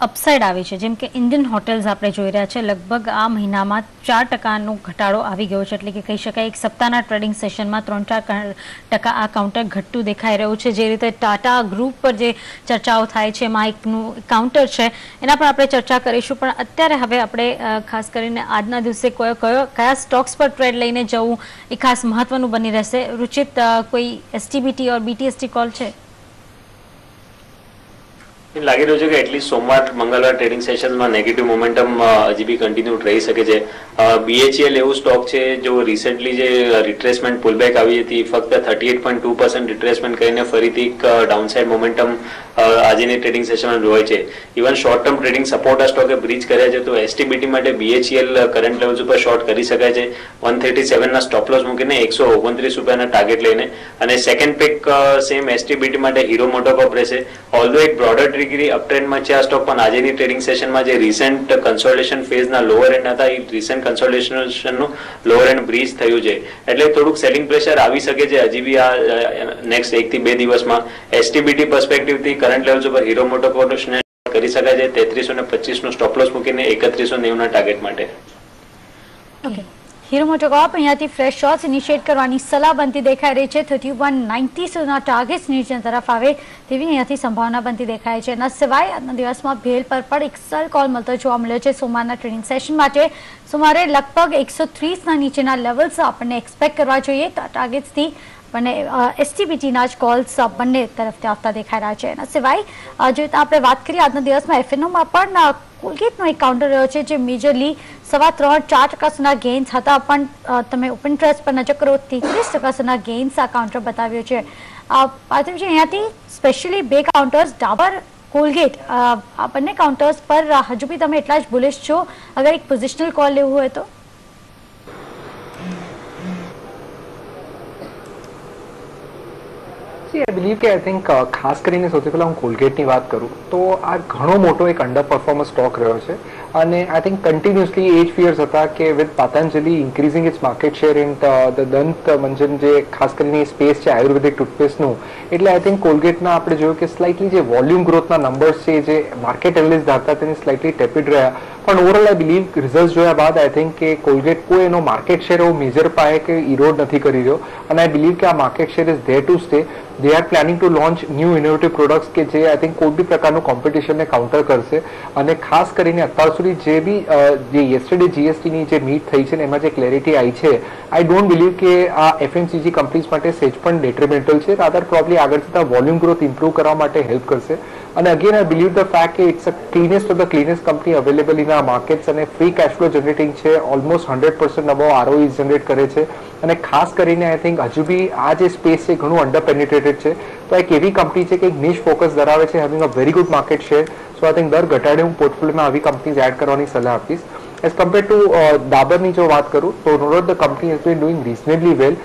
અપસાઇડ આવી છે, જેમ કે ઇન્ડિયન હોટેલ્સ આપણે જોઈ રહ્યા છે લગભગ આ મહિનામાં 4% ઘટાડો આવી ગયો છે, એટલે કે કહી શકાય એક સપ્તાહના ટ્રેડિંગ સેશનમાં 3-4% આ કાઉન્ટર ઘટતું દેખાઈ રહ્યું છે. જે રીતે ટાટા ગ્રુપ પર જે ચર્ચાઓ થાય છે એમાં એકનું કાઉન્ટર છે એના પર આપણે ચર્ચા કરીશું. પણ અત્યારે હવે આપણે ખાસ કરીને આજના દિવસે કયા સ્ટોક્સ પર ટ્રેડ લઈને જવું એ ખાસ મહત્વનું બની રહેશે. રુચિત, કોઈ એસટીબીટી ઓર બીટીએસટી કોલ છે? લાગી રહ્યું છે કે એટલીસ્ટ સોમવાર મંગળવાર ટ્રેડિંગ સેશનમાં નેગેટિવ મોમેન્ટમ હજી બી કન્ટિન્યુ રહી શકે છે. BHEL એવું સ્ટોક છે જો રિસેન્ટલી જે રિટ્રેસમેન્ટ પુલબેક આવી હતી ફક્ત 38.2% રિટ્રેસમેન્ટ કરીને ફરીથી એક ડાઉનસાઇડ મોમેન્ટમ આજની ટ્રેડિંગ સેશનમાં જોવાય છે. Even short term trading support આ સ્ટોકે બ્રીચ કર્યા છે તો એસટીબીટી માટે BHEL કરંટ લેવલ્સ ઉપર શોર્ટ કરી શકાય છે 137 ના સ્ટોપ લોસ મૂકીને 129 રૂપિયાના ટાર્ગેટ લઈને. અને સેકન્ડ પિક સેમ એસટીબીટી માટે હીરો મોટોકોર્પ રહેશે. ઓલ્ધો એક બ્રોડર ડિગ્રી અપટ્રેન્ડમાં છે આ સ્ટોક, પણ આજની ટ્રેડિંગ સેશનમાં જે રિસેન્ટ કન્સોલિડેશન ફેઝના લોઅર એન્ડ હતા એ રિસેન્ટ કન્સોલિડેશનનું લોઅર એન્ડ બ્રીચ થયું છે, એટલે થોડુંક સેલિંગ પ્રેશર આવી શકે છે હજી બી આ નેક્સ્ટ 1 થી 2 દિવસમાં. એસટીબીટી પર્સપેક્ટિવથી કરંટ લેવલ્સ ઉપર હીરો મોટોકોર્પને કરી શકાય છે 3325 નો સ્ટોપ લોસ મૂકીને 3190 ના ટાર્ગેટ માટે. ઓકે, હીરો મોટોકોર્પ અહીંયાથી ફ્રેશ શોર્ટ્સ ઇનિશિએટ કરવાની સલાહ બનતી દેખાઈ રહી છે. 3190 સુધીના ટાર્ગેટ્સ નીચે તરફ આવે તેવી અહીંયાથી સંભાવના બનતી દેખાય છે. એના સિવાય આજના દિવસમાં ભેલ પર પણ એક સેલ કોલ મળતો જોવા મળ્યો છે સોમવારના ટ્રેડિંગ સેશન માટે. સોમવારે લગભગ 130ના નીચેના લેવલ્સ આપણને એક્સપેક્ટ કરવા જોઈએ. ટાર્ગેટ્સથી બંને એસટીબીટીના જ કોલ્સ બંને તરફથી આવતા દેખાઈ રહ્યા છે. એના સિવાય જો આપણે વાત કરીએ આજના દિવસમાં એફએનઓમાં પણ કોલગેટનો એક કાઉન્ટર રહ્યો છે જે મેજરલી 3.25-4% સુધીના ગેઇન્સ હતા, પણ તમે ઓપન ઇન્ટરેસ્ટ પર નજર કરો 33% સુધીના ગેઇન્સ આ કાઉન્ટર બતાવ્યો છે. અહીંયાથી સ્પેશિયલી 2 કાઉન્ટર્સ ડાબર કોલગેટ આ બંને કાઉન્ટર્સ પર હજુ બી તમે એટલા જ બુલિશ છો અગર એક પોઝિશનલ કોલ લેવું હોય તો? આઈ બિલીવ કે આઈ થિંક ખાસ કરીને સૌથી પહેલાં હું કોલગેટની વાત કરું તો આ ઘણો મોટો એક અંડર પરફોર્મન્સ સ્ટોક રહ્યો છે અને આઈ થિંક કન્ટિન્યુઅસલી એ જ ફિયર્સ હતા કે with Patanjali increasing its market share in the દંત મંજન જે ખાસ કરીને સ્પેસ છે આયુર્વેદિક ટૂથપેસ્ટનું, એટલે આઈ થિંક કોલગેટના આપણે જોયું કે સ્લાઇટલી જે વોલ્યુમ ગ્રોથના નંબર્સ છે જે માર્કેટ એનાલિસ્ટ ધારતા તેની સ્લાઇટલી ટેપિડ રહ્યા. પણ ઓવરઓલ આઈ બિલીવ રિઝલ્ટ જોયા બાદ આઈ થિંક કે કોલગેટ કોઈ એનો માર્કેટ શેર એવો મેજર પાયે કે ઇરોડ નથી કરી રહ્યો અને આઈ બિલીવ કે આ market share is there to stay. They are planning to launch new innovative products કે જે આઈ થિંક કોઈ બી પ્રકારનું કોમ્પિટિશનને કાઉન્ટર કરશે. અને ખાસ કરીને અત્યાર સુધી જે બી જે યેસ્ટરડે જીએસટીની જે મીટ થઈ છે ને એમાં જે ક્લેરિટી આવી છે, આઈ ડોન્ટ બિલીવ કે આ એફએમસીજી કંપનીઝ માટે સેજ પણ ડેટ્રીમેન્ટલ છે. રાધર પ્રોબ્લી આગળ જતા વોલ્યુમ ગ્રોથ ઇમ્પ્રૂવ કરવા માટે હેલ્પ કરશે. અને again I believe the fact કે it's a cleanest of the cleanest company available in આ માર્કેટ્સ અને ફ્રી કેશ ફ્લો જનરેટિંગ છે, ઓલમોસ્ટ 100% અબવ ROE જનરેટ કરે છે. અને ખાસ કરીને આઈ થિંક હજુ બી આ જે સ્પેસ છે ઘણું અંડર પેનિટ્રેટેડ છે. તો એક એવી કંપની છે કે એક નિશ ફોકસ ધરાવે છે, having a very good market share. So I think દર ઘટાડે હું પોર્ટફોલિયોમાં આવી કંપનીઝ એડ કરવાની સલાહ આપીશ. એઝ કમ્પેર ટુ દાબરની જો વાત કરું તો no doubt the company has been doing reasonably well.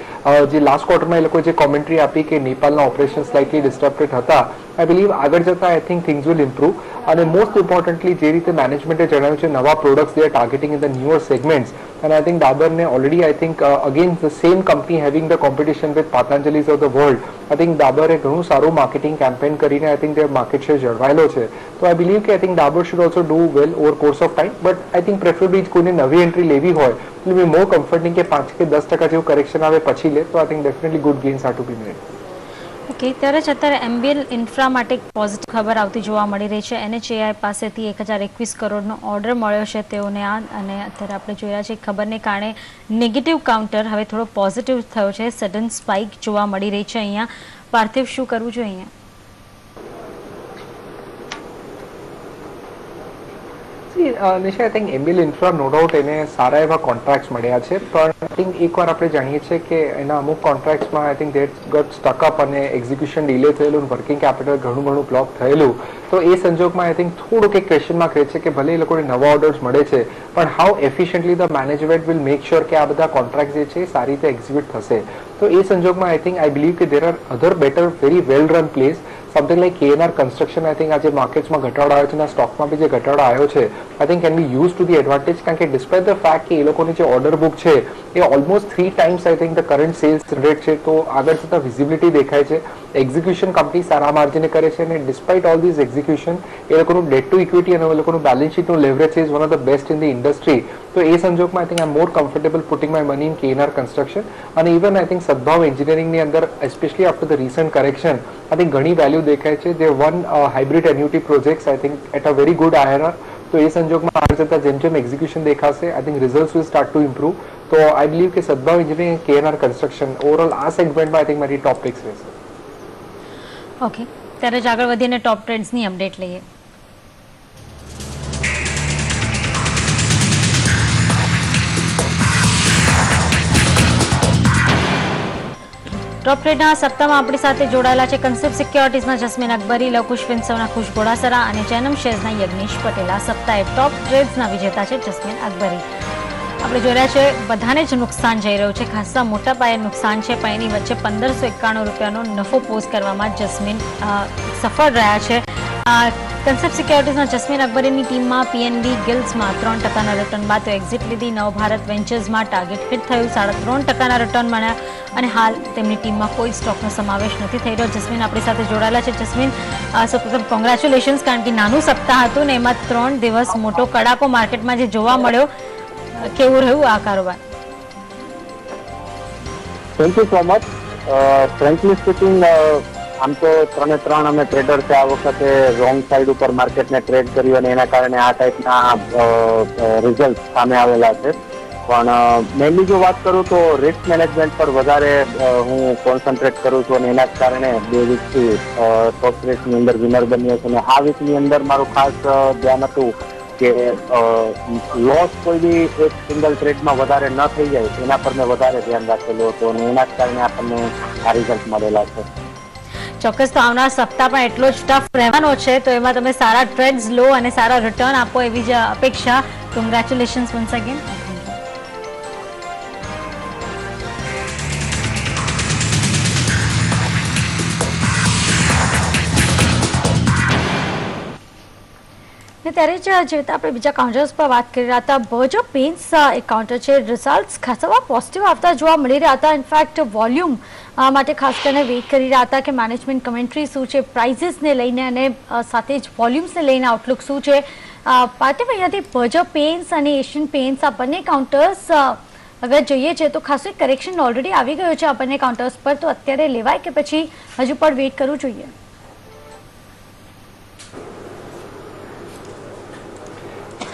જે લાસ્ટ ક્વાર્ટરમાં એ લોકોએ જે કોમેન્ટ્રી આપી કે નેપાળના ઓપરેશન સ્લાઇટલી ડિસ્ટર્બેડ હતા, આઈ બિલીવ આગળ જતા I think things will improve. અને મોસ્ટ ઇમ્પોર્ટન્ટલી જે રીતે મેનેજમેન્ટે જણાવ્યું છે નવા products they are targeting in the newer segments અને આઈ થિંક દાબરને already I think again the same company having the competition with Patanjalis of the world, I think દાબરે ઘણું સારું માર્કેટિંગ કેમ્પેન કરીને આઈ થિંક તે માર્કેટ શેર જળવાયેલો છે. તો આઈ બિલીવ કે I think Dabur should also do well over course of time. But I think preferably કોઈને નવી એન્ટ્રી લેવી હોય તો બી મોર કમ્ફર્ટિંગ કે 5 કે 10% જેવું કરેક્શન આવે પછી લે તો I think definitely good gains are to be made. Okay, ત્યારે જ અત્યારે એમબીએલ ઇન્ફ્રા માટે એક પોઝિટિવ ખબર આવતી જોવા મળી રહી છે. NHAI પાસેથી 1021 કરોડનો ઓર્ડર મળ્યો છે તેઓને અને અત્યારે આપણે જોઈ રહ્યા છીએ ખબરને કારણે નેગેટિવ કાઉન્ટર હવે થોડો પોઝિટિવ થયો છે. સડન સ્પાઇક જોવા મળી રહી છે. અહીંયા પાર્થિવ શું કરવું જોઈએ અહીંયા? Nisha, I think MBL infra no doubt એને સારા એવા કોન્ટ્રાક્ટ્સ મળ્યા છે, પણ આઈ થિંક એકવાર આપણે જાણીએ છીએ કે એના અમુક કોન્ટ્રાક્ટ્સમાં I think that got stuck up અને એક્ઝિક્યુશન ડિલે થયેલું, વર્કિંગ કેપિટલ ઘણું બ્લોક થયેલું. તો એ સંજોગમાં આઈ થિંક થોડુંક એક ક્વેશ્ચન માર્ક રહે છે કે ભલે એ લોકોને નવા ઓર્ડર્સ મળે છે, પણ how efficiently the management will make sure કે આ બધા કોન્ટ્રાક્ટ જે છે સારી રીતે એક્ઝિક્યુટ થશે. તો એ સંજોગમાં આઈ થિંક આઈ બિલીવ કે there are other better very well run plays, something like KNR construction. I think આજે માર્કેટ્સમાં ઘટાડો આવ્યો છે અને સ્ટોકમાં બી જે ઘટાડો આવ્યો છે I think can be use to the advantage, કારણ કે ડિસ્પાઇટ ધ ફેક્ટ કે એ લોકોની જે ઓર્ડર બુક છે એ almost 3 times I think the current sales rate છે. તો આગળ જતાં વિઝિબિલિટી દેખાય છે, એક્ઝિક્યુશન કંપની સારા માર્જિને કરે છે અને ડિસ્પાઇટ ઓલ ધીઝ એક્ઝિક્યુશન એ લોકોનું ડેટ ટુ ઇક્વિટી અને એ લોકોનું બેલેન્સ શીટનું leverage is one of the best in the industry. તો એ સંજોગમાં I think I am more comfortable putting my money in KNR construction. અને ઇવન આઈ થિંક સદભાવ એન્જિનિયરિંગની અંદર especially after the recent correction I think ઘણી value દેખાય છે. જે one hybrid annuity projects I think at a very good IRR. તો એ સંજોગમાં આગળ જતાં જેમ એક્ઝિક્યુશન દેખાશે આઈ think results will start to improve. તો આઈ બિલીવ કે સદભાવ એન્જિનિયરિંગ KNR કન્સ્ટ્રક્શન ઓવરઓલ આ સેગમેન્ટમાં આઈ થિંક મારી ટોપ પિક્સ રહેશે. ઓકે, ત્યારે જ આગળ વધીને ટોપ ટ્રેન્ડ્સની અપડેટ લઈએ. ટોપ ટ્રેડના સપ્તાહમાં આપણી સાથે જોડાયેલા છે કન્સેપ્ટ સિક્યોરિટીઝના જસ્મીન અકબરી, લવકુશ ફિન્સર્વના ખુશ ઘોડાસરા અને જેનમ શેર્સના યજ્ઞેશ પટેલ. આ સપ્તાહે ટોપ ટ્રેડ્સના વિજેતા છે જસ્મીન અકબરી. આપણે જોઈ રહ્યા છે બધાને જ નુકસાન જઈ રહ્યું છે, ખાસા મોટા પાયે નુકસાન છે, પણ એની વચ્ચે 1591 રૂપિયાનો નફો પોસ્ટ કરવામાં જસ્મીન સફળ રહ્યા છે. કન્સેપ્ટ સિક્યોરિટીઝના જસ્મીન અકબરીની ટીમમાં PNB ગિલ્ડ્સમાં 3% રિટર્ન બાદ તો એક્ઝિટ લીધી. નવભારત વેન્ચર્સમાં ટાર્ગેટ હિટ થયું, 3.5% રિટર્ન મળ્યા અને હાલ તેમની ટીમમાં કોઈ સ્ટોકનો સમાવેશ નથી થઈ રહ્યો. જસ્મીન આપણી સાથે જોડાયેલા છે. જસ્મીન, સૌપ્રથમ કોંગ્રેચ્યુલેશન્સ, કારણ કે નાનું સપ્તાહ હતું ને એમાં 3 દિવસ મોટો કડાકો માર્કેટમાં જે જોવા મળ્યો, કેવું રહ્યું આ કારોબાર? Thank you so much. Frankly speaking, આમ તો 3 અમે ટ્રેડર છે. આ વખતે રોંગ સાઈડ ઉપર માર્કેટને ટ્રેડ કર્યું અને એના કારણે આ ટાઈપના રિઝલ્ટ સામે આવેલા છે. પણ મેઇનલી જો વાત કરું તો રિસ્ક મેનેજમેન્ટ પર વધારે હું કોન્સન્ટ્રેટ કરું છું અને એના જ કારણે 2 વીકથી ટોપ ટ્રેડની અંદર વિનર બન્યો છું. અને આ વીકની અંદર મારું ખાસ ધ્યાન હતું કે લોસ કોઈ બી એક સિંગલ ટ્રેડમાં વધારે ન થઈ જાય એના પર મેં વધારે ધ્યાન રાખેલું હતું અને એના જ કારણે આપણને આ રિઝલ્ટ મળેલા છે. ચોક્કસ, તો આવનાર સપ્તાહ પણ એટલો જ ટફ રહેવાનો છે, તો એમાં તમે સારા ટ્રેડ્સ લો અને સારા રિટર્ન આપો એવી જ અપેક્ષા. Congratulations once again. ત્યારે જ જે રીતે આપણે બીજા કાઉન્ટર્સ પર વાત કરી રહ્યા હતા, બર્જર પેઇન્ટ્સ એક કાઉન્ટર છે, રિઝલ્ટ્સ ખાસા પોઝિટિવ આવતા જોવા મળી રહ્યા હતા. ઇનફેક્ટ વોલ્યુમ માટે ખાસ કરીને વેઇટ કરી રહ્યા હતા કે મેનેજમેન્ટ કમેન્ટ્રી શું છે પ્રાઇઝીસને લઈને અને સાથે જ વોલ્યુમ્સને લઈને આઉટલુક શું છે. પાર્થિવ, અહીંયાથી બર્જર પેઇન્ટ્સ અને એશિયન પેઇન્ટ્સ આ બંને કાઉન્ટર્સ અગર જોઈએ છે તો ખાસું કરેક્શન ઓલરેડી આવી ગયો છે આ બંને કાઉન્ટર્સ પર, તો અત્યારે લેવાય કે પછી હજુ પણ વેઇટ કરવું જોઈએ?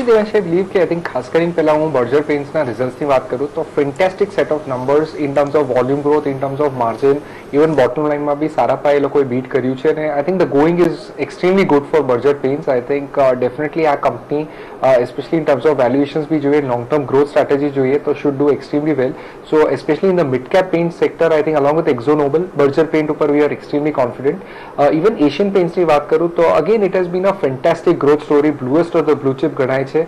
દેવાંશી, આઈ બિલીવ કે આઈ થિંક ખાસ કરીને પહેલા હું બર્જર પેઇન્ટ્સના રિઝલ્ટ્સની વાત કરું તો fantastic set of numbers in terms of volume growth, in terms of margin, even bottom લાઇનમાં બી સારા પાયે એ લોકોએ બીટ કર્યું છે અને I think the going is extremely good for Berger paints. I think definitely આ company especially in terms of valuations bhi જોઈએ, long term growth strategy જોઈએ તો should do extremely well. So especially in the mid cap paint sector, I think along with AkzoNobel, Berger Paint ઉપર we are extremely confident. Even Asian Paints ની વાત કરું તો again it has been a fantastic growth story, bluest of the blue chip ગણાય છે,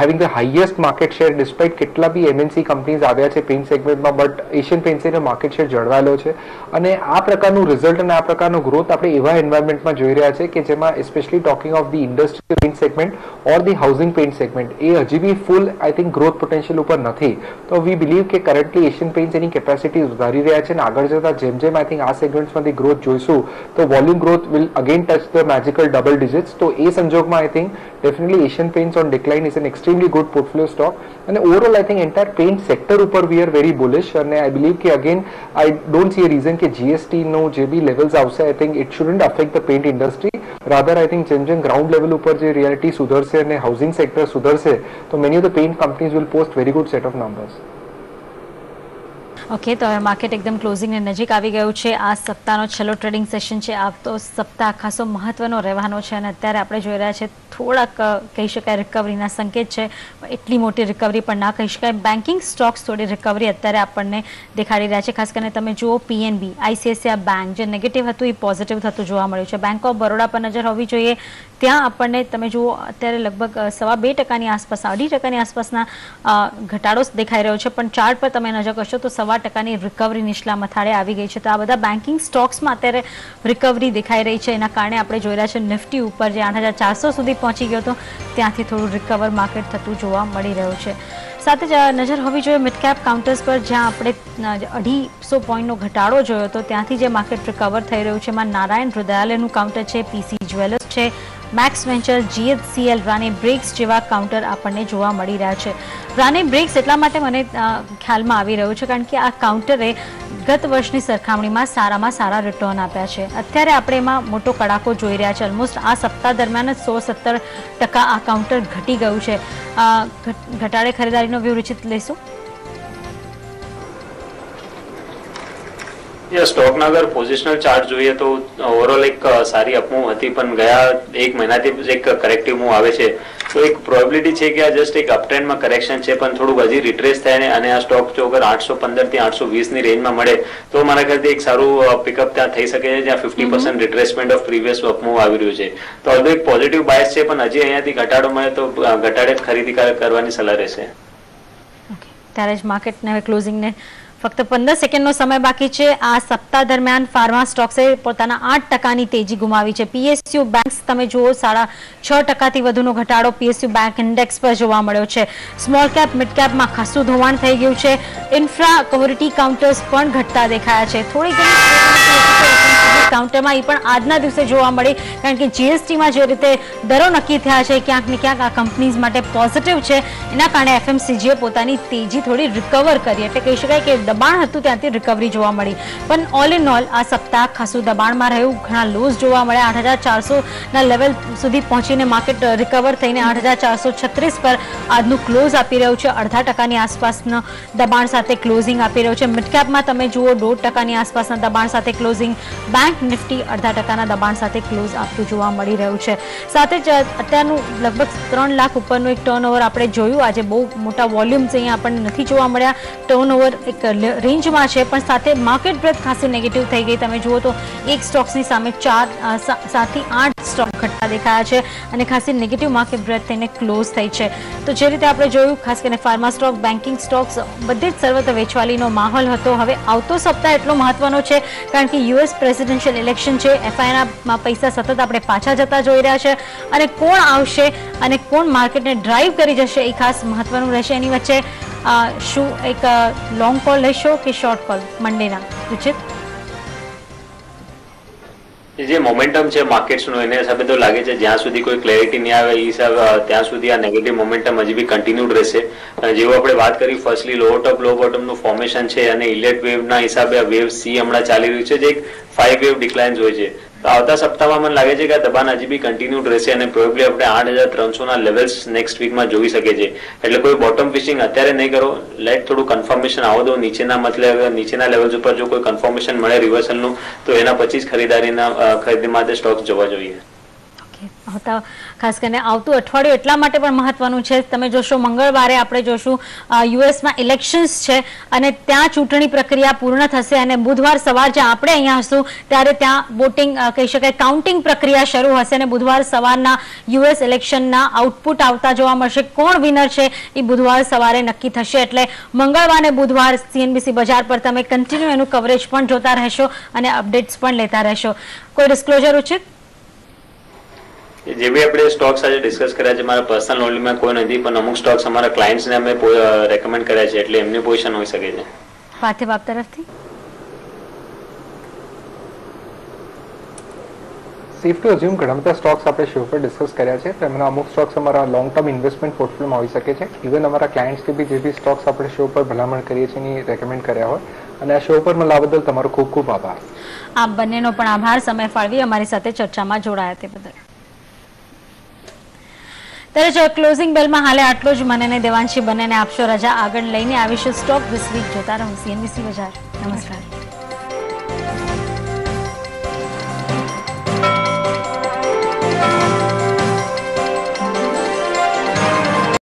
having the highest market share despite કેટલા બી MNC companies આવ્યા છે પેઇન્ટ સેગમેન્ટમાં, બટ એશિયન પેઇન્ટ્સે માર્કેટ શેર જળવાયેલો છે અને આ પ્રકારનું રિઝલ્ટ અને આ પ્રકારનો ગ્રોથ આપણે એવા એન્વાયરમેન્ટમાં જોઈ રહ્યા છે કે જેમાં especially talking of the industrial paint segment or the housing paint segment એ હજી બી full I think growth potential ઉપર નથી. તો વી બિલીવ કે કરન્ટલી એશિયન પેઇન્ટ્સ એની કેપેસિટી વધારી રહ્યા છે અને આગળ જતા જેમ જેમ આઈ થિંક આ સેગમેન્ટ્સમાંથી ગ્રોથ જોઈશું તો volume growth will again touch the magical double digits. તો એ સંજોગમાં I think definitely Asian Paints on decline is an extremely good portfolio stock. And overall, I think entire paint sector ઉપર we are very bullish. And I believe કે again, I don't see a reason કે GST નો જે બી levels આવશે, I think it shouldn't affect the paint industry. Rather, I think જેમ ground level ઉપર જે reality સુધરશે અને housing sector સુધરશે, તો many of the paint companies will post very good set of numbers. Okay, તો હવે માર્કેટ એકદમ ક્લોઝિંગની નજીક આવી ગયું છે. આ સપ્તાહનો છેલ્લો ટ્રેડિંગ સેશન છે. આવતો સપ્તાહ ખાસો મહત્વનો રહેવાનો છે અને અત્યારે આપણે જોઈ રહ્યા છીએ થોડાક કહી શકાય રિકવરીના સંકેત છે. એટલી મોટી રિકવરી પણ ના કહી શકાય. બેન્કિંગ સ્ટોક્સ થોડી રિકવરી અત્યારે આપણને દેખાડી રહ્યા છે. ખાસ કરીને તમે જુઓ PNB, ICICI બેંક જે નેગેટિવ હતું એ પોઝિટિવ થતું જોવા મળ્યું છે. બેંક ઓફ બરોડા પર નજર હોવી જોઈએ. ત્યાં આપણને તમે જુઓ અત્યારે લગભગ 2.5% આસપાસ, 2.5% આસપાસના ઘટાડો દેખાઈ રહ્યો છે. પણ ચાર્ટ પર તમે નજર કરશો તો 1.25% રિકવરી નીચલા મથાળે આવી ગઈ છે. તો આ બધા બેન્કિંગ સ્ટોક્સમાં અત્યારે રિકવરી દેખાઈ રહી છે. એના કારણે આપણે જોઈ રહ્યા છે નિફ્ટી ઉપર જે 8,400 સુધી પહોંચી ગયો હતો ત્યાંથી થોડું રિકવર માર્કેટ થતું જોવા મળી રહ્યું છે. સાથે જ નજર હોવી જોઈએ મિડ કેપ કાઉન્ટર્સ પર જ્યાં આપણે 250 પોઈન્ટનો ઘટાડો જોયો હતો ત્યાંથી જે માર્કેટ રિકવર થઈ રહ્યું છે એમાં નારાયણ હૃદયાલયનું કાઉન્ટર છે, PC જ્વેલર્સ છે, મેક્સ વેન્ચર, GHCL, રાની બ્રિક્સ જેવા કાઉન્ટર આપણને જોવા મળી રહ્યા છે. રાની બ્રિક્સ એટલા માટે મને ખ્યાલમાં આવી રહ્યું છે કારણ કે આ કાઉન્ટરે ગત વર્ષની સરખામણીમાં સારામાં સારા રિટર્ન આપ્યા છે. અત્યારે આપણે એમાં મોટો કડાકો જોઈ રહ્યા છે. ઓલમોસ્ટ આ સપ્તાહ દરમિયાન જ 16-17% આ કાઉન્ટર ઘટી ગયું છે. ઘટાડે ખરીદારીનો વ્યૂહ રુચિત લેશું. સ્ટોકના અગર પોઝિશનલ ચાર્ટ જોઈએ તો ઓવરઓલ એક સારી અપમૂવ હતી પણ ગયા એક મહિનાથી એક કરેક્ટિવ મૂવ આવે છે. તો એક પ્રોબેબિલિટી છે કે આ જસ્ટ એક અપટ્રેન્ડમાં કરેક્શન છે પણ થોડુંક હજી રિટ્રેસ થાય ને અને આ સ્ટોક જો અગર 815 થી 820 ની રેન્જમાં મળે તો મારા ખ્યાલથી એક સારું પિકઅપ ત્યાં થઈ શકે છે જ્યાં 50% રિટ્રેસમેન્ટ ઓફ પ્રીવિયસ અપમૂવ આવી રહ્યું છે. તો ઓલધો એક પોઝિટિવ બાયસ છે પણ હજી અહીંયાથી ઘટાડો મળે તો ઘટાડે ખરીદી કરવાની સલાહ રહેશે. ત્યારે જ માર્કેટને હવે ક્લોઝિંગને ફક્ત 15 સેકન્ડનો સમય બાકી છે. આ સપ્તાહ દરમિયાન ફાર્મા સ્ટોક્સે પોતાના 8%ની તેજી ગુમાવી છે. PSU બેંક્સ તમે જુઓ 6.5% વધુનો ઘટાડો PSU બેંક ઇન્ડેક્સ પર જોવા મળ્યો છે. સ્મોલ કેપ મિડ કેપમાં ખાસું ધોવાણ થઈ ગયું છે. ઇન્ફ્રા કોમોડિટી કાઉન્ટર્સ પણ ઘટતા દેખાયા છે. થોડી ઘણી કાઉન્ટરમાં એ પણ આજના દિવસે જોવા મળી કારણ કે GSTમાં જે રીતે દરો નક્કી થયા છે ક્યાંક ને ક્યાંક આ કંપનીઝ માટે પોઝિટિવ છે. એના કારણે FMCGએ પોતાની તેજી થોડી રિકવર કરી એટલે કહી શકાય કે દબાણ હતું ત્યાંથી રિકવરી જોવા મળી. પણ ઓલ ઇન ઓલ આ સપ્તાહ ખાસું દબાણમાં રહ્યું. ઘણા લોઝ જોવા મળ્યા. 8,400ના લેવલ સુધી પહોંચીને માર્કેટ રિકવર થઈને 8,436 પર આજનું ક્લોઝ આપી રહ્યું છે. 0.5%ની આસપાસનો દબાણ સાથે ક્લોઝિંગ આપી રહ્યું છે. મિડકેપમાં તમે જુઓ 1.5%ની આસપાસના દબાણ સાથે ક્લોઝિંગ. બેંક નિફ્ટી 0.5%ના દબાણ સાથે ક્લોઝ આપતું જોવા મળી રહ્યું છે. સાથે જ અત્યારનું લગભગ 3 લાખ ઉપરનું એક ટર્નઓવર આપણે જોયું. આજે બહુ મોટા વોલ્યુમ્સ અહીંયા આપણને નથી જોવા મળ્યા. ટર્નઓવર એક રેન્જમાં છે પણ સાથે માર્કેટ બ્રેથ ખાસી નેગેટિવ થઈ ગઈ. તમે જુઓ તો એક સ્ટોક્સની સામે 7 થી 8 સ્ટોક ઘટતા દેખાયા છે અને ખાસી નેગેટિવ માર્કેટ બ્રેથ થઈને ક્લોઝ થઈ છે. તો જે રીતે આપણે જોયું ખાસ કરીને ફાર્મા સ્ટોક, બેન્કિંગ સ્ટોક્સ બધે જ સર્વત્ર વેચવાલીનો માહોલ હતો. હવે આવતો સપ્તાહ એટલો મહત્વનો છે કારણ કે US પ્રેસિડેન્શિયલ ઇલેક્શન છે. FIના પૈસા સતત આપણે પાછા જતા જોઈ રહ્યા છે અને કોણ આવશે અને કોણ માર્કેટને ડ્રાઈવ કરી જશે એ ખાસ મહત્વનું રહેશે. એની વચ્ચે શું એક લોંગ કોલ લેશો કે શોર્ટ કોલ મંડેના રુચિત? જે મોમેન્ટમ છે માર્કેટ્સનું એને હિસાબે તો લાગે છે જ્યાં સુધી કોઈ ક્લેરિટી નહીં આવે એ હિસાબે ત્યાં સુધી આ નેગેટિવ મોમેન્ટમ હજી બી કન્ટિન્યુડ રહેશે. જેવું આપણે વાત કરી ફર્સ્ટલી લો ટોપ લો બોટમનું ફોર્મેશન છે અને ઇલેટ વેવના હિસાબે વેવ C હમણાં ચાલી રહ્યું છે જે એક 5 વેવ ડિક્લાઇન્સ હોય છે. તો આવતા સપ્તાહમાં મને લાગે છે કે આ દબાણ હજી બી કન્ટિન્યુડ રહેશે અને પ્રોબેબલી આપણે 8,300ના લેવલ્સ નેક્સ્ટ વીકમાં જોઈ શકે છે. એટલે કોઈ બોટમ ફિશિંગ અત્યારે નહીં કરો. લેટ થોડું કન્ફર્મેશન આવવા દો નીચેના મતલબ નીચેના લેવલ્સ ઉપર જો કોઈ કન્ફર્મેશન મળે રિવર્સલનું તો એના પછી જ ખરીદી માટે સ્ટોક્સ જોવા જોઈએ. ખાસ કરીને આવતું અઠવાડિયું એટલા માટે પણ મહત્વનું છે. તમે જોશો મંગળવારે આપણે જોશું યુએસમાં ઇલેક્શન્સ છે અને ત્યાં ચૂંટણી પ્રક્રિયા પૂર્ણ થશે અને બુધવાર સવાર જ્યાં આપણે અહીંયા હશું ત્યારે ત્યાં વોટિંગ કહી શકાય કાઉન્ટિંગ પ્રક્રિયા શરૂ હશે અને બુધવાર સવારના US ઇલેક્શનના આઉટપુટ આવતા જોવા મળશે. કોણ વિનર છે એ બુધવાર સવારે નક્કી થશે. એટલે મંગળવાર અને બુધવાર CNBC બજાર પર તમે કન્ટિન્યુ એનું કવરેજ પણ જોતા રહેશો અને અપડેટ્સ પણ લેતા રહેશો. કોઈ ડિસ્ક્લોઝર ઉચિત? જે બી આપણે સ્ટોક્સ આજે ડિસ્કસ કર્યા છે મારા પર્સનલ હોલ્ડિંગમાં કોઈ નથી પણ અમુક સ્ટોક્સ અમારા ક્લાયન્ટ્સને અમે રેકમેન્ડ કર્યા છે એટલે એમની પોઝિશન હોઈ શકે છે. પાર્થિવ આપ તરફથી સેફ ટુ અઝ્યુમ ઘણા બધા સ્ટોક્સ આપણે શો પર ડિસ્કસ કર્યા છે, તેમાંના અમુક સ્ટોક્સ અમારા લોંગ ટર્મ ઇન્વેસ્ટમેન્ટ પોર્ટફોલિયોમાં હોઈ શકે છે. ઇવન અમારા ક્લાયન્ટ્સને બી જે બી સ્ટોક્સ આપણે શો પર ભલામણ કરીએ છીએ એની રેકમેન્ડ કર્યા હોય, અને આ શો પર મળવા બદલ તમારો ખૂબ ખૂબ આભાર. આપ બંનેનો પણ આભાર સમય ફાળવી અમારી સાથે ચર્ચામાં જોડાયા તે બદલ. ત્યારે ક્લોઝિંગ બેલમાં હાલે આટલો જ. મને ને દેવાંશી બંનેને આપશો રજા. આગળ લઈને આવીશું સ્ટોક ધીસ વીક. જોતા રહો CNBC બજાર. નમસ્કાર.